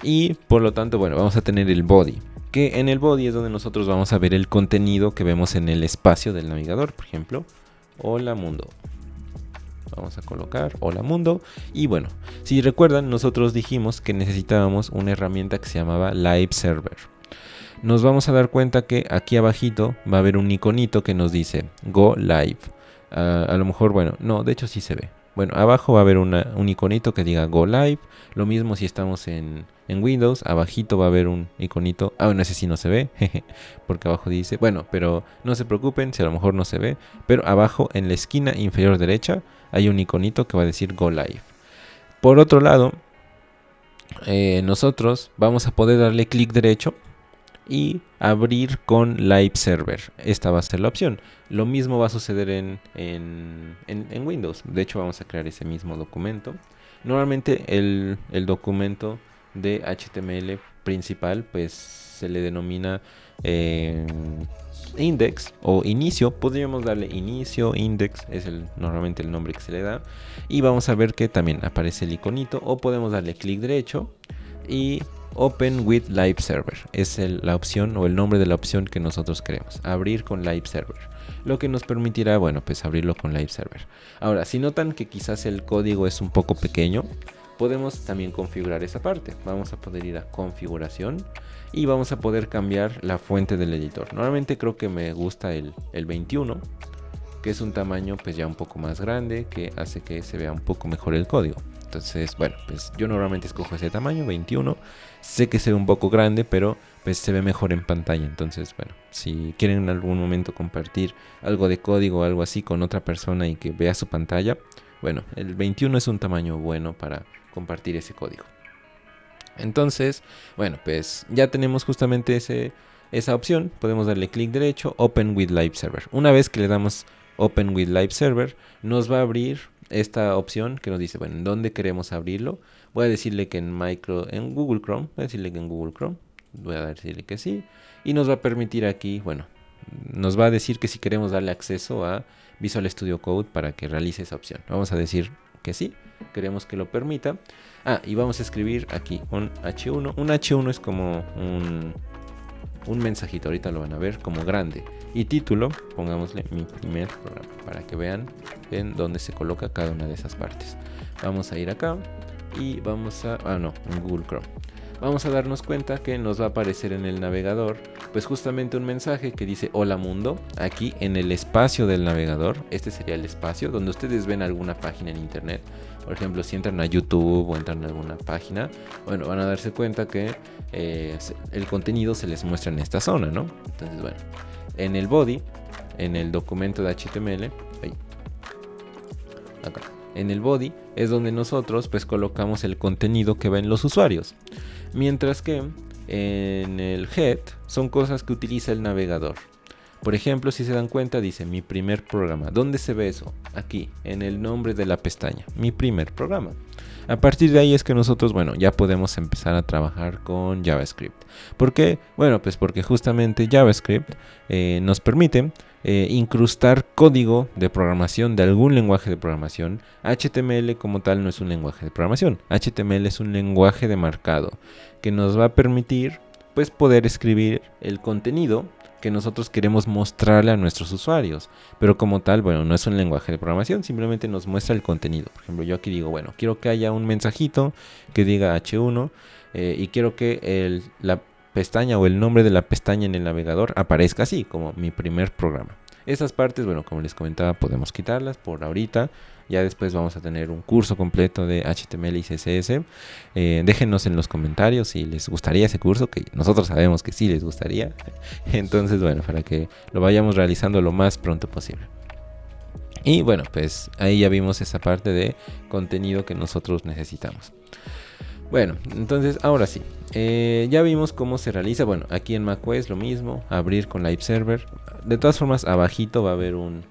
Y por lo tanto, bueno, vamos a tener el body, que en el body es donde nosotros vamos a ver el contenido que vemos en el espacio del navegador. Por ejemplo, hola mundo. Vamos a colocar hola mundo. Y bueno, si recuerdan, nosotros dijimos que necesitábamos una herramienta que se llamaba Live Server. Nos vamos a dar cuenta que aquí abajito va a haber un iconito que nos dice Go Live. A lo mejor, bueno, no, de hecho sí se ve. Bueno, abajo va a haber un iconito que diga Go Live. Lo mismo si estamos en Windows, abajito va a haber un iconito. Ah, bueno, ese sí no se ve, porque abajo dice, bueno, pero no se preocupen si a lo mejor no se ve. Pero abajo en la esquina inferior derecha hay un iconito que va a decir Go Live. Por otro lado, nosotros vamos a poder darle clic derecho y abrir con Live Server. Esta va a ser la opción. Lo mismo va a suceder en Windows. De hecho, vamos a crear ese mismo documento. Normalmente el documento de HTML principal pues se le denomina index o inicio. Podríamos darle inicio, index, es normalmente el nombre que se le da. Y vamos a ver que también aparece el iconito, o podemos darle clic derecho y Open with Live Server. Es la opción o el nombre de la opción que nosotros queremos, abrir con Live Server. Lo que nos permitirá, bueno, pues abrirlo con Live Server. Ahora, si notan que quizás el código es un poco pequeño, podemos también configurar esa parte. Vamos a poder ir a configuración y vamos a poder cambiar la fuente del editor. Normalmente creo que me gusta el 21, que es un tamaño pues ya un poco más grande, que hace que se vea un poco mejor el código. Entonces, bueno, pues yo normalmente escojo ese tamaño, 21. Sé que se ve un poco grande, pero pues se ve mejor en pantalla. Entonces, bueno, si quieren en algún momento compartir algo de código o algo así con otra persona y que vea su pantalla, bueno, el 21 es un tamaño bueno para compartir ese código. Entonces, bueno, pues ya tenemos justamente esa opción. Podemos darle clic derecho, Open with Live Server. Una vez que le damos Open with Live Server, nos va a abrir esta opción que nos dice, bueno, ¿en dónde queremos abrirlo? Voy a decirle que en Google Chrome. Voy a decirle que en Google Chrome. Voy a decirle que sí. Y nos va a permitir aquí, bueno, nos va a decir que si queremos darle acceso a Visual Studio Code para que realice esa opción. Vamos a decir que sí, queremos que lo permita. Y vamos a escribir aquí un H1. Un H1 es como un mensajito, ahorita lo van a ver, como grande. Y título, pongámosle mi primer programa, para que vean en dónde se coloca cada una de esas partes. Vamos a ir acá y vamos a... en Google Chrome. Vamos a darnos cuenta que nos va a aparecer en el navegador pues justamente un mensaje que dice hola mundo, aquí en el espacio del navegador. Este sería el espacio donde ustedes ven alguna página en internet. Por ejemplo, si entran a YouTube o entran a alguna página, bueno, van a darse cuenta que el contenido se les muestra en esta zona, ¿no? Entonces, bueno, en el body, en el documento de HTML, acá, en el body es donde nosotros pues colocamos el contenido que ven los usuarios. Mientras que en el head son cosas que utiliza el navegador. Por ejemplo, si se dan cuenta, dice mi primer programa. ¿Dónde se ve eso? Aquí, en el nombre de la pestaña, mi primer programa. A partir de ahí es que nosotros, bueno, ya podemos empezar a trabajar con JavaScript. ¿Por qué? Bueno, pues porque justamente JavaScript nos permite incrustar código de programación de algún lenguaje de programación. HTML como tal no es un lenguaje de programación. HTML es un lenguaje de marcado que nos va a permitir pues poder escribir el contenido que nosotros queremos mostrarle a nuestros usuarios, pero como tal, bueno, no es un lenguaje de programación, simplemente nos muestra el contenido. Por ejemplo, yo aquí digo, bueno, quiero que haya un mensajito que diga H1 y quiero que la pestaña o el nombre de la pestaña en el navegador aparezca así, como mi primer programa. Estas partes, bueno, como les comentaba, podemos quitarlas por ahorita. Ya después vamos a tener un curso completo de HTML y CSS. Déjenos en los comentarios si les gustaría ese curso, que nosotros sabemos que sí les gustaría. Entonces, bueno, para que lo vayamos realizando lo más pronto posible. Y bueno, pues ahí ya vimos esa parte de contenido que nosotros necesitamos. Bueno, entonces ahora sí, ya vimos cómo se realiza. Bueno, aquí en macOS lo mismo, abrir con Live Server. De todas formas, abajito va a haber un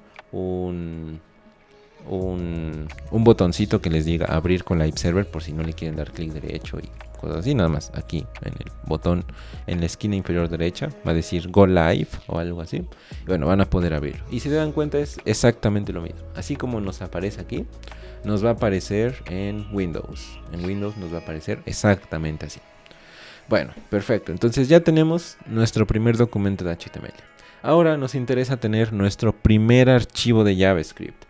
botoncito que les diga abrir con Live Server, por si no le quieren dar clic derecho y cosas así. Nada más aquí en el botón en la esquina inferior derecha va a decir Go Live o algo así. Y bueno, van a poder abrirlo. Y si se dan cuenta es exactamente lo mismo. Así como nos aparece aquí, nos va a aparecer en Windows. En Windows nos va a aparecer exactamente así. Bueno, perfecto. Entonces ya tenemos nuestro primer documento de HTML. Ahora nos interesa tener nuestro primer archivo de JavaScript.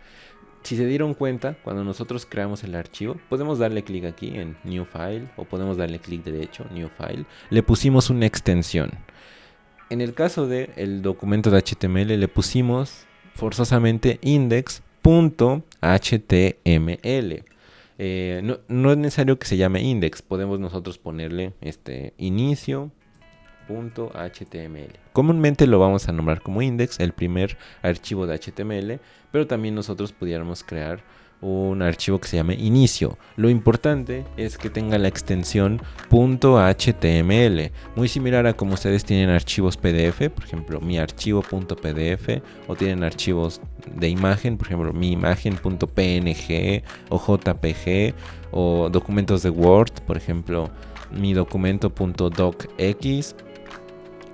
Si se dieron cuenta, cuando nosotros creamos el archivo, podemos darle clic aquí en New File o podemos darle clic derecho, New File. Le pusimos una extensión. En el caso del documento de HTML le pusimos forzosamente index.html. No es necesario que se llame index, podemos nosotros ponerle inicio.html. Comúnmente lo vamos a nombrar como index, el primer archivo de HTML, pero también nosotros pudiéramos crear un archivo que se llame inicio. Lo importante es que tenga la extensión .html, muy similar a como ustedes tienen archivos PDF, por ejemplo mi archivo.pdf, o tienen archivos de imagen, por ejemplo mi imagen.png o jpg, o documentos de Word, por ejemplo mi documento.docx.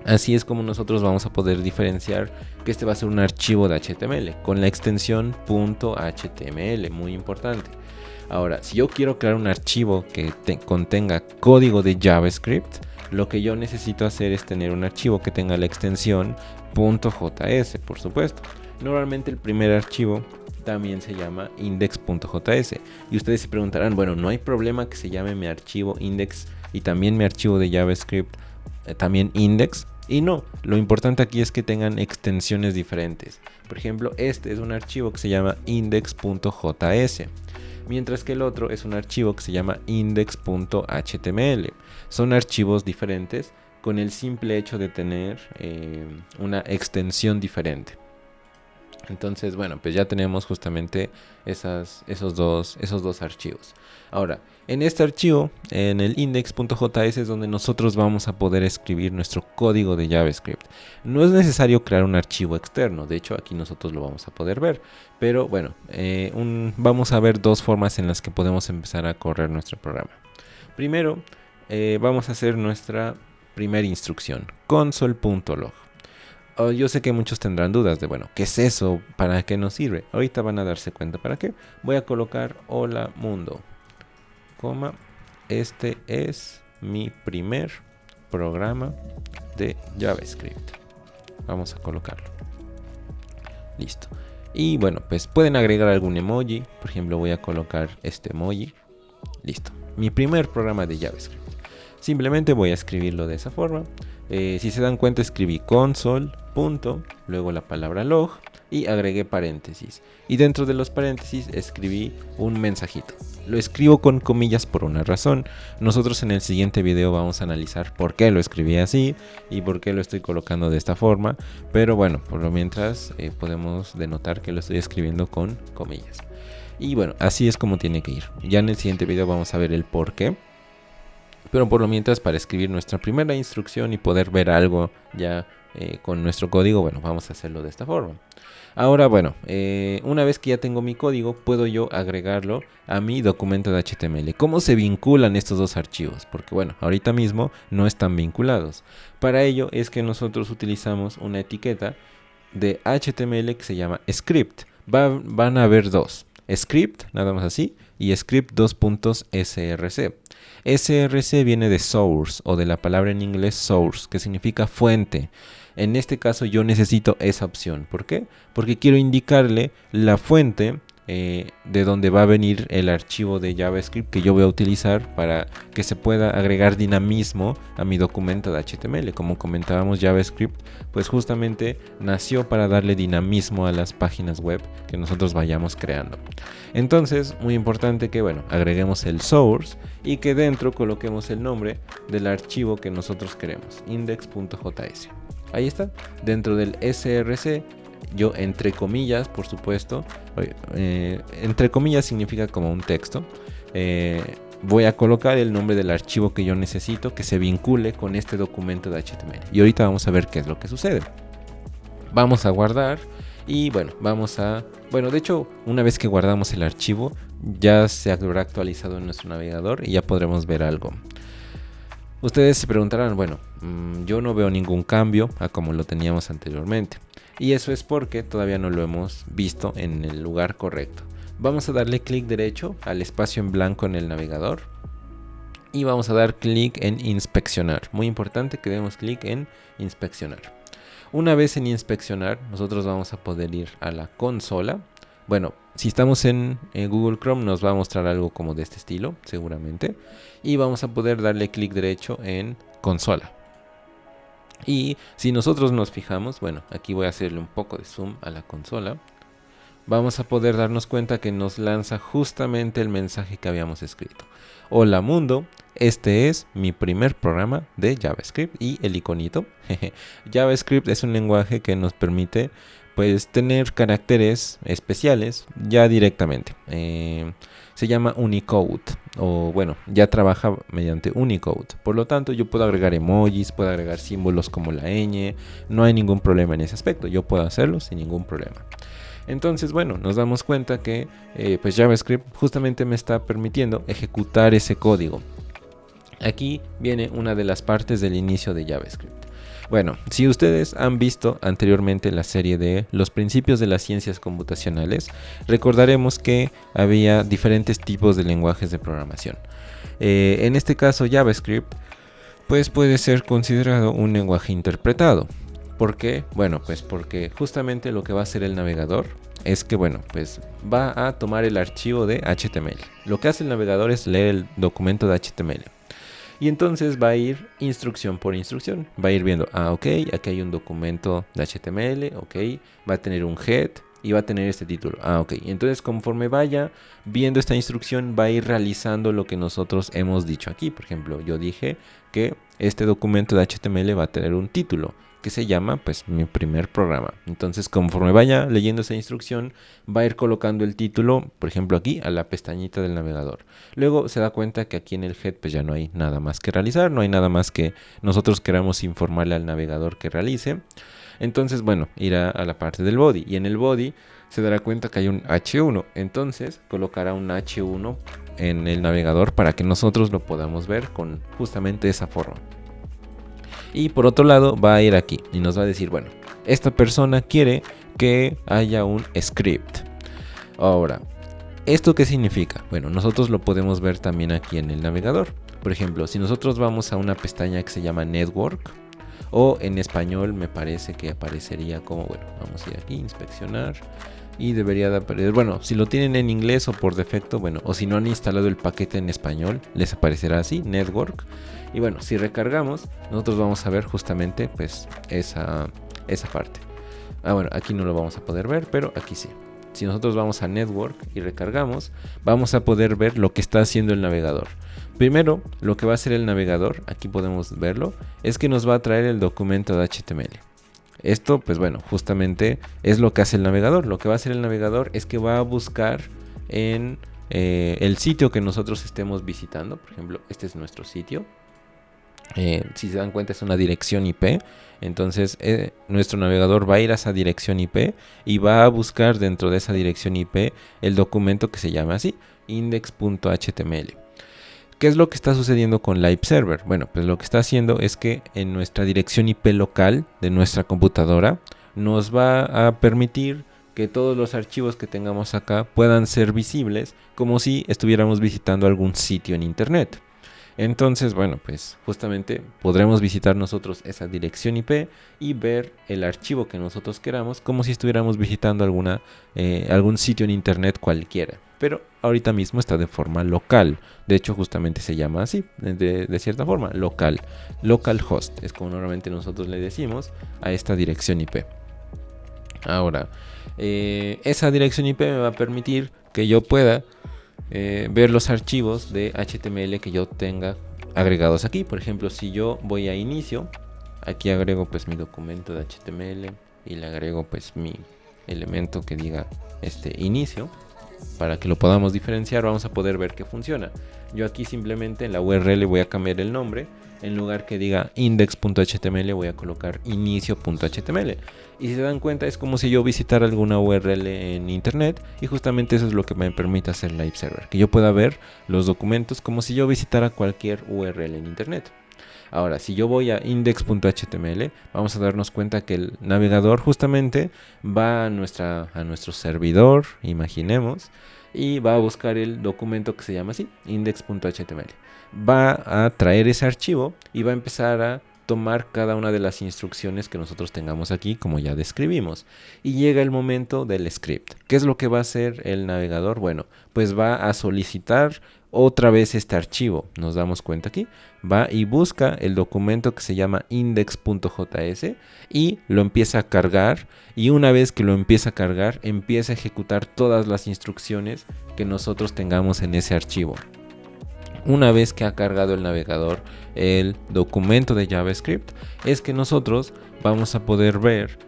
Así es como nosotros vamos a poder diferenciar que este va a ser un archivo de HTML con la extensión .html, muy importante. Ahora, si yo quiero crear un archivo que contenga código de JavaScript, lo que yo necesito hacer es tener un archivo que tenga la extensión .js, por supuesto. Normalmente el primer archivo también se llama index.js. Y ustedes se preguntarán, bueno, no hay problema que se llame mi archivo index y también mi archivo de JavaScript también index. Y no, lo importante aquí es que tengan extensiones diferentes. Por ejemplo, este es un archivo que se llama index.js, mientras que el otro es un archivo que se llama index.html. Son archivos diferentes con el simple hecho de tener una extensión diferente. Entonces, bueno, pues ya tenemos justamente esos dos archivos. Ahora, en este archivo, en el index.js, es donde nosotros vamos a poder escribir nuestro código de JavaScript. No es necesario crear un archivo externo, de hecho aquí nosotros lo vamos a poder ver. Pero bueno, vamos a ver dos formas en las que podemos empezar a correr nuestro programa. Primero, vamos a hacer nuestra primera instrucción, console.log. Yo sé que muchos tendrán dudas de, bueno, ¿qué es eso? ¿Para qué nos sirve? Ahorita van a darse cuenta para qué. Voy a colocar hola mundo, coma, este es mi primer programa de JavaScript. Vamos a colocarlo. Listo. Y bueno, pues pueden agregar algún emoji. Por ejemplo, voy a colocar este emoji. Listo. Mi primer programa de JavaScript. Simplemente voy a escribirlo de esa forma. Si se dan cuenta, escribí console, punto, luego la palabra log y agregué paréntesis. Y dentro de los paréntesis escribí un mensajito. Lo escribo con comillas por una razón. Nosotros en el siguiente video vamos a analizar por qué lo escribí así y por qué lo estoy colocando de esta forma. Pero bueno, por lo mientras podemos denotar que lo estoy escribiendo con comillas. Y bueno, así es como tiene que ir. Ya en el siguiente video vamos a ver el por qué. Pero por lo mientras, para escribir nuestra primera instrucción y poder ver algo ya con nuestro código, bueno, vamos a hacerlo de esta forma. Ahora, bueno, una vez que ya tengo mi código, puedo yo agregarlo a mi documento de HTML. ¿Cómo se vinculan estos dos archivos? Porque bueno, ahorita mismo no están vinculados. Para ello es que nosotros utilizamos una etiqueta de HTML que se llama script. Van a haber dos. Script, nada más así, y script .src. src viene de source o de la palabra en inglés source, que significa fuente. En este caso yo necesito esa opción. ¿Por qué? Porque quiero indicarle la fuente de donde va a venir el archivo de JavaScript que yo voy a utilizar para que se pueda agregar dinamismo a mi documento de HTML. Como comentábamos, JavaScript pues justamente nació para darle dinamismo a las páginas web que nosotros vayamos creando. Entonces, muy importante que bueno, agreguemos el source y que dentro coloquemos el nombre del archivo que nosotros queremos, index.js. Ahí está, dentro del src. Yo entre comillas, por supuesto, entre comillas significa como un texto, voy a colocar el nombre del archivo que yo necesito que se vincule con este documento de HTML. Y ahorita vamos a ver qué es lo que sucede. Vamos a guardar y bueno, de hecho, una vez que guardamos el archivo, ya se habrá actualizado en nuestro navegador y ya podremos ver algo. Ustedes se preguntarán, bueno, yo no veo ningún cambio a como lo teníamos anteriormente. Y eso es porque todavía no lo hemos visto en el lugar correcto. Vamos a darle clic derecho al espacio en blanco en el navegador. Y vamos a dar clic en inspeccionar. Muy importante que demos clic en inspeccionar. Una vez en inspeccionar, nosotros vamos a poder ir a la consola. Bueno, si estamos en Google Chrome nos va a mostrar algo como de este estilo, seguramente. Y vamos a poder darle clic derecho en consola. Y si nosotros nos fijamos, bueno, aquí voy a hacerle un poco de zoom a la consola. Vamos a poder darnos cuenta que nos lanza justamente el mensaje que habíamos escrito. Hola mundo, este es mi primer programa de JavaScript y el iconito. JavaScript es un lenguaje que nos permite pues tener caracteres especiales ya directamente. Se llama Unicode o bueno, ya trabaja mediante Unicode. Por lo tanto, yo puedo agregar emojis, puedo agregar símbolos como la ñ. No hay ningún problema en ese aspecto. Yo puedo hacerlo sin ningún problema. Entonces, bueno, nos damos cuenta que pues JavaScript justamente me está permitiendo ejecutar ese código. Aquí viene una de las partes del inicio de JavaScript. Bueno, si ustedes han visto anteriormente la serie de Los principios de las ciencias computacionales, recordaremos que había diferentes tipos de lenguajes de programación. En este caso, JavaScript pues puede ser considerado un lenguaje interpretado. ¿Por qué? Bueno, pues porque justamente lo que va a hacer el navegador es que, bueno, pues va a tomar el archivo de HTML. Lo que hace el navegador es leer el documento de HTML. Y entonces va a ir instrucción por instrucción. Va a ir viendo, ok, aquí hay un documento de HTML, ok, va a tener un head y va a tener este título. Ok, entonces conforme vaya viendo esta instrucción va a ir realizando lo que nosotros hemos dicho aquí. Por ejemplo, yo dije que este documento de HTML va a tener un título que se llama pues mi primer programa. Entonces conforme vaya leyendo esa instrucción va a ir colocando el título, por ejemplo aquí, a la pestañita del navegador. Luego se da cuenta que aquí en el head pues ya no hay nada más que realizar, no hay nada más que nosotros queramos informarle al navegador que realice. Entonces, bueno, irá a la parte del body y en el body se dará cuenta que hay un H1. Entonces colocará un H1 en el navegador para que nosotros lo podamos ver con justamente esa forma. Y por otro lado va a ir aquí y nos va a decir, bueno, esta persona quiere que haya un script. Ahora, ¿esto qué significa? Bueno, nosotros lo podemos ver también aquí en el navegador. Por ejemplo, si nosotros vamos a una pestaña que se llama Network, o en español me parece que aparecería como, bueno, vamos a ir aquí, inspeccionar, y debería de aparecer, bueno, si lo tienen en inglés o por defecto, bueno, o si no han instalado el paquete en español, les aparecerá así, Network. Y bueno, si recargamos, nosotros vamos a ver justamente pues esa parte. Bueno, aquí no lo vamos a poder ver, pero aquí sí. Si nosotros vamos a Network y recargamos, vamos a poder ver lo que está haciendo el navegador. Primero, lo que va a hacer el navegador, aquí podemos verlo, es que nos va a traer el documento de HTML. Esto, pues bueno, justamente es lo que hace el navegador. Lo que va a hacer el navegador es que va a buscar en el sitio que nosotros estemos visitando. Por ejemplo, este es nuestro sitio. Si se dan cuenta es una dirección IP. Entonces nuestro navegador va a ir a esa dirección IP y va a buscar dentro de esa dirección IP el documento que se llama así, index.html. ¿Qué es lo que está sucediendo con Live Server? Bueno, pues lo que está haciendo es que en nuestra dirección IP local de nuestra computadora nos va a permitir que todos los archivos que tengamos acá puedan ser visibles como si estuviéramos visitando algún sitio en internet. Entonces, bueno, pues justamente podremos visitar nosotros esa dirección IP y ver el archivo que nosotros queramos como si estuviéramos visitando algún sitio en internet cualquiera. Pero ahorita mismo está de forma local. De hecho, justamente se llama así, de cierta forma, local. Localhost es como normalmente nosotros le decimos a esta dirección IP. Ahora, esa dirección IP me va a permitir que yo pueda ver los archivos de HTML que yo tenga agregados aquí. Por ejemplo, si yo voy a inicio, aquí agrego pues mi documento de HTML y le agrego pues mi elemento que diga inicio. Para que lo podamos diferenciar, vamos a poder ver que funciona. Yo aquí simplemente en la URL voy a cambiar el nombre. En lugar que diga index.html voy a colocar inicio.html. Y si se dan cuenta es como si yo visitara alguna URL en internet. Y justamente eso es lo que me permite hacer Live Server. Que yo pueda ver los documentos como si yo visitara cualquier URL en internet. Ahora, si yo voy a index.html, vamos a darnos cuenta que el navegador justamente va a nuestro servidor, imaginemos, y va a buscar el documento que se llama así, index.html. Va a traer ese archivo y va a empezar a tomar cada una de las instrucciones que nosotros tengamos aquí, como ya describimos. Y llega el momento del script. ¿Qué es lo que va a hacer el navegador? Bueno, pues va a solicitar otra vez este archivo. Nos damos cuenta aquí. Va y busca el documento que se llama index.js y lo empieza a cargar. Y una vez que lo empieza a cargar, empieza a ejecutar todas las instrucciones que nosotros tengamos en ese archivo. Una vez que ha cargado el navegador el documento de JavaScript, es que nosotros vamos a poder ver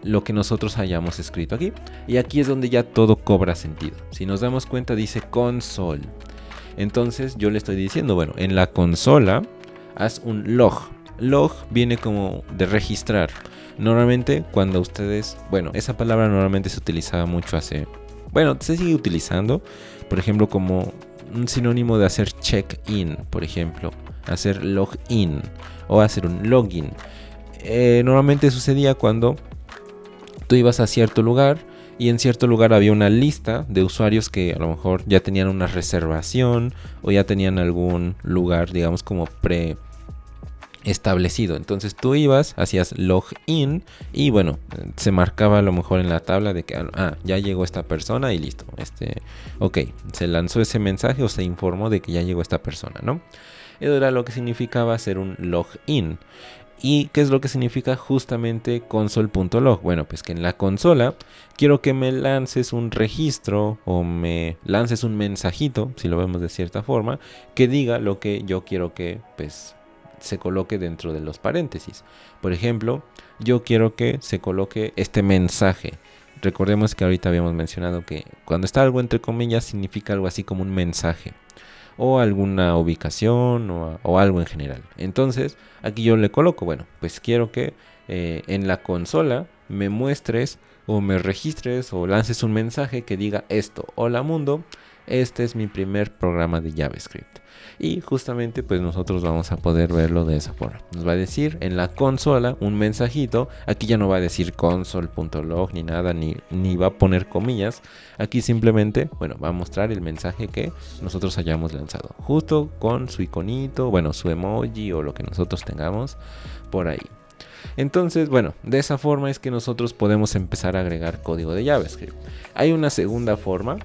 lo que nosotros hayamos escrito aquí. Y aquí es donde ya todo cobra sentido. Si nos damos cuenta dice console. Entonces yo le estoy diciendo, bueno, en la consola haz un log. Log viene como de registrar. Normalmente cuando ustedes, bueno, esa palabra normalmente se utilizaba mucho se sigue utilizando, por ejemplo, como un sinónimo de hacer check-in, por ejemplo, hacer login o hacer un login. normalmente sucedía cuando tú ibas a cierto lugar y en cierto lugar había una lista de usuarios que a lo mejor ya tenían una reservación o ya tenían algún lugar, digamos, como establecido. Entonces tú ibas, hacías login y bueno, se marcaba a lo mejor en la tabla de que ya llegó esta persona y listo. Ok, se lanzó ese mensaje o se informó de que ya llegó esta persona, ¿no? Eso era lo que significaba hacer un login. ¿Y qué es lo que significa justamente console.log? Bueno, pues que en la consola quiero que me lances un registro o me lances un mensajito, si lo vemos de cierta forma, que diga lo que yo quiero que pues se coloque dentro de los paréntesis. Por ejemplo, yo quiero que se coloque este mensaje. Recordemos que ahorita habíamos mencionado que cuando está algo entre comillas significa algo así como un mensaje o alguna ubicación o algo en general. Entonces aquí yo le coloco, bueno, pues quiero que en la consola me muestres o me registres o lances un mensaje que diga esto: hola mundo, este es mi primer programa de JavaScript. Y justamente pues nosotros vamos a poder verlo de esa forma. Nos va a decir en la consola un mensajito. Aquí ya no va a decir console.log ni nada, ni va a poner comillas. Aquí simplemente, bueno, va a mostrar el mensaje que nosotros hayamos lanzado, justo con su iconito, bueno, su emoji o lo que nosotros tengamos por ahí. Entonces, bueno, de esa forma es que nosotros podemos empezar a agregar código de JavaScript. Hay una segunda forma,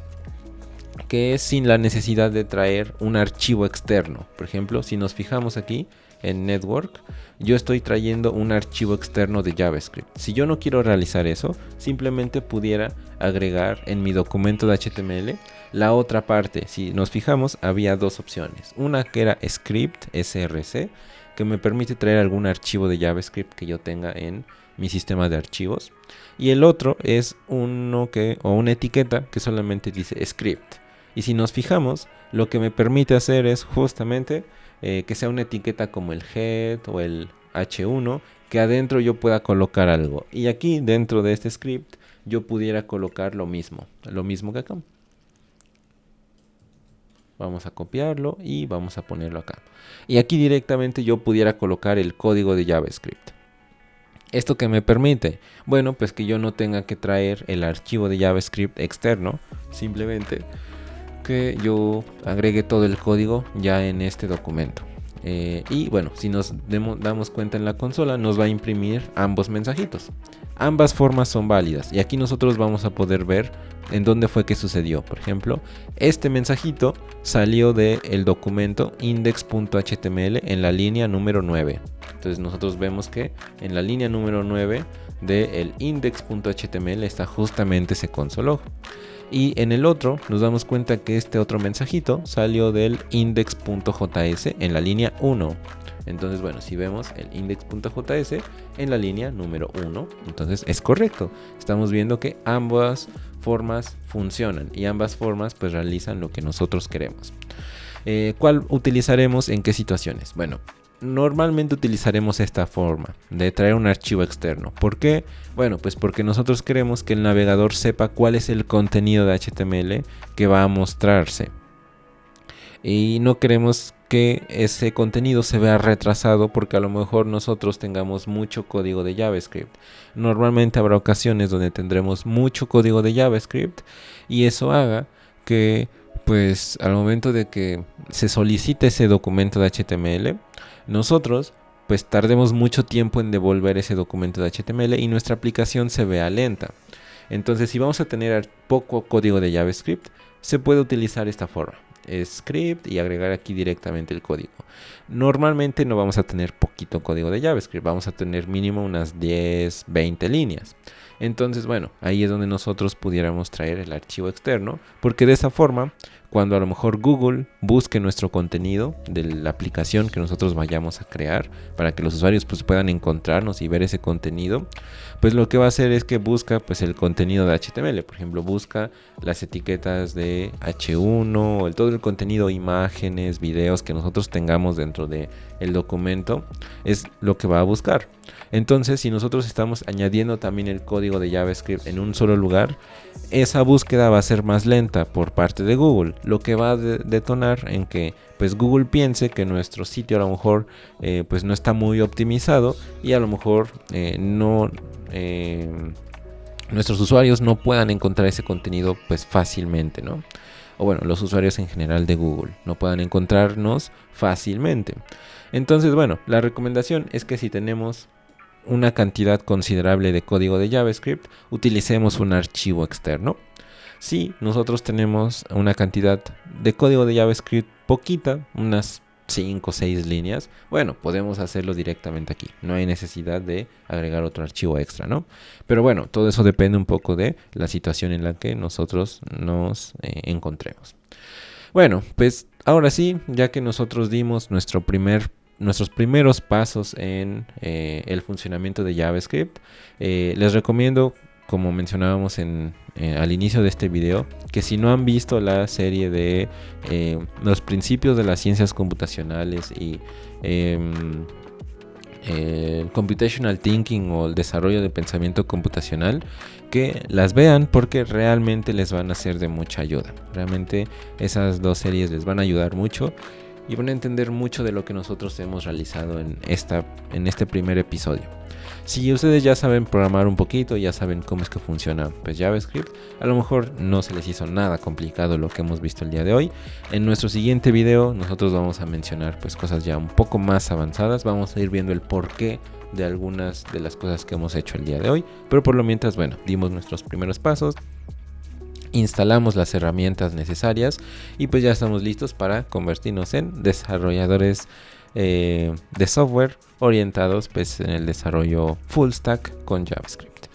que es sin la necesidad de traer un archivo externo. Por ejemplo, si nos fijamos aquí en Network, yo estoy trayendo un archivo externo de JavaScript. Si yo no quiero realizar eso, simplemente pudiera agregar en mi documento de HTML la otra parte. Si nos fijamos, había dos opciones. Una que era script, src, que me permite traer algún archivo de JavaScript que yo tenga en mi sistema de archivos. Y el otro es una etiqueta que solamente dice script. Y si nos fijamos, lo que me permite hacer es justamente que sea una etiqueta como el head o el h1, que adentro yo pueda colocar algo. Y aquí dentro de este script yo pudiera colocar lo mismo que acá. Vamos a copiarlo y vamos a ponerlo acá. Y aquí directamente yo pudiera colocar el código de JavaScript. ¿Esto qué me permite? Bueno, pues que yo no tenga que traer el archivo de JavaScript externo, simplemente que yo agregue todo el código ya en este documento. Y bueno, si nos damos cuenta en la consola, nos va a imprimir ambos mensajitos. Ambas formas son válidas y aquí nosotros vamos a poder ver en dónde fue que sucedió. Por ejemplo, este mensajito salió del documento index.html en la línea número 9. Entonces nosotros vemos que en la línea número 9 del index.html está justamente ese console.log. Y en el otro nos damos cuenta que este otro mensajito salió del index.js en la línea 1. Entonces, bueno, si vemos el index.js en la línea número 1, entonces es correcto. Estamos viendo que ambas formas funcionan y ambas formas pues realizan lo que nosotros queremos. ¿Cuál utilizaremos en qué situaciones? Bueno, normalmente utilizaremos esta forma de traer un archivo externo. ¿Por qué? Bueno, pues porque nosotros queremos que el navegador sepa cuál es el contenido de HTML que va a mostrarse. Y no queremos que ese contenido se vea retrasado porque a lo mejor nosotros tengamos mucho código de JavaScript. Normalmente habrá ocasiones donde tendremos mucho código de JavaScript y eso haga que pues al momento de que se solicite ese documento de HTML, nosotros pues tardemos mucho tiempo en devolver ese documento de HTML y nuestra aplicación se vea lenta. Entonces, si vamos a tener poco código de JavaScript, se puede utilizar esta forma, script, y agregar aquí directamente el código. Normalmente no vamos a tener poquito código de JavaScript, vamos a tener mínimo unas 10, 20 líneas. Entonces, bueno, ahí es donde nosotros pudiéramos traer el archivo externo, porque de esa forma, cuando a lo mejor Google busque nuestro contenido de la aplicación que nosotros vayamos a crear, para que los usuarios pues puedan encontrarnos y ver ese contenido, pues lo que va a hacer es que busca pues el contenido de HTML. Por ejemplo, busca las etiquetas de H1, todo el contenido, imágenes, videos que nosotros tengamos dentro de el documento es lo que va a buscar. Entonces, si nosotros estamos añadiendo también el código de JavaScript en un solo lugar, esa búsqueda va a ser más lenta por parte de Google, lo que va a detonar en que pues Google piense que nuestro sitio a lo mejor pues no está muy optimizado y a lo mejor nuestros usuarios no puedan encontrar ese contenido pues fácilmente, ¿no? O bueno, los usuarios en general de Google no puedan encontrarnos fácilmente. Entonces, bueno, la recomendación es que si tenemos una cantidad considerable de código de JavaScript, utilicemos un archivo externo. Si nosotros tenemos una cantidad de código de JavaScript poquita, unas 5 o 6 líneas, bueno, podemos hacerlo directamente aquí. No hay necesidad de agregar otro archivo extra, ¿no? Pero bueno, todo eso depende un poco de la situación en la que nosotros nos encontremos. Bueno, pues ahora sí, ya que nosotros dimos nuestros primeros pasos en el funcionamiento de JavaScript, les recomiendo, como mencionábamos al inicio de este video, que si no han visto la serie de los principios de las ciencias computacionales y el computational thinking o el desarrollo de pensamiento computacional, que las vean porque realmente les van a ser de mucha ayuda. Realmente esas dos series les van a ayudar mucho y van a entender mucho de lo que nosotros hemos realizado en este primer episodio. Si ustedes ya saben programar un poquito, ya saben cómo es que funciona pues JavaScript, a lo mejor no se les hizo nada complicado lo que hemos visto el día de hoy. En nuestro siguiente video nosotros vamos a mencionar pues cosas ya un poco más avanzadas, vamos a ir viendo el porqué de algunas de las cosas que hemos hecho el día de hoy, pero por lo mientras, bueno, dimos nuestros primeros pasos, instalamos las herramientas necesarias y pues ya estamos listos para convertirnos en desarrolladores de software orientados pues en el desarrollo full stack con JavaScript.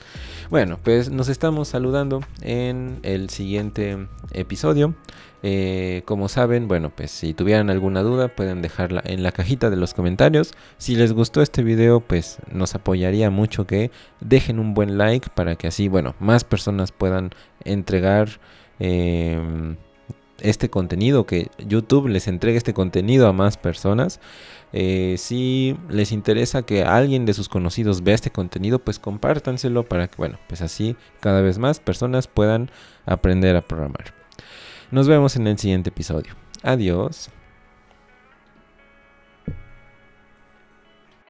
Bueno, pues nos estamos saludando en el siguiente episodio. Como saben, bueno, pues si tuvieran alguna duda pueden dejarla en la cajita de los comentarios. Si les gustó este video, pues nos apoyaría mucho que dejen un buen like para que así, bueno, más personas puedan entregar este contenido, que YouTube les entregue este contenido a más personas. Si les interesa que alguien de sus conocidos vea este contenido, pues compártanselo para que, bueno, pues así cada vez más personas puedan aprender a programar. Nos vemos en el siguiente episodio. Adiós.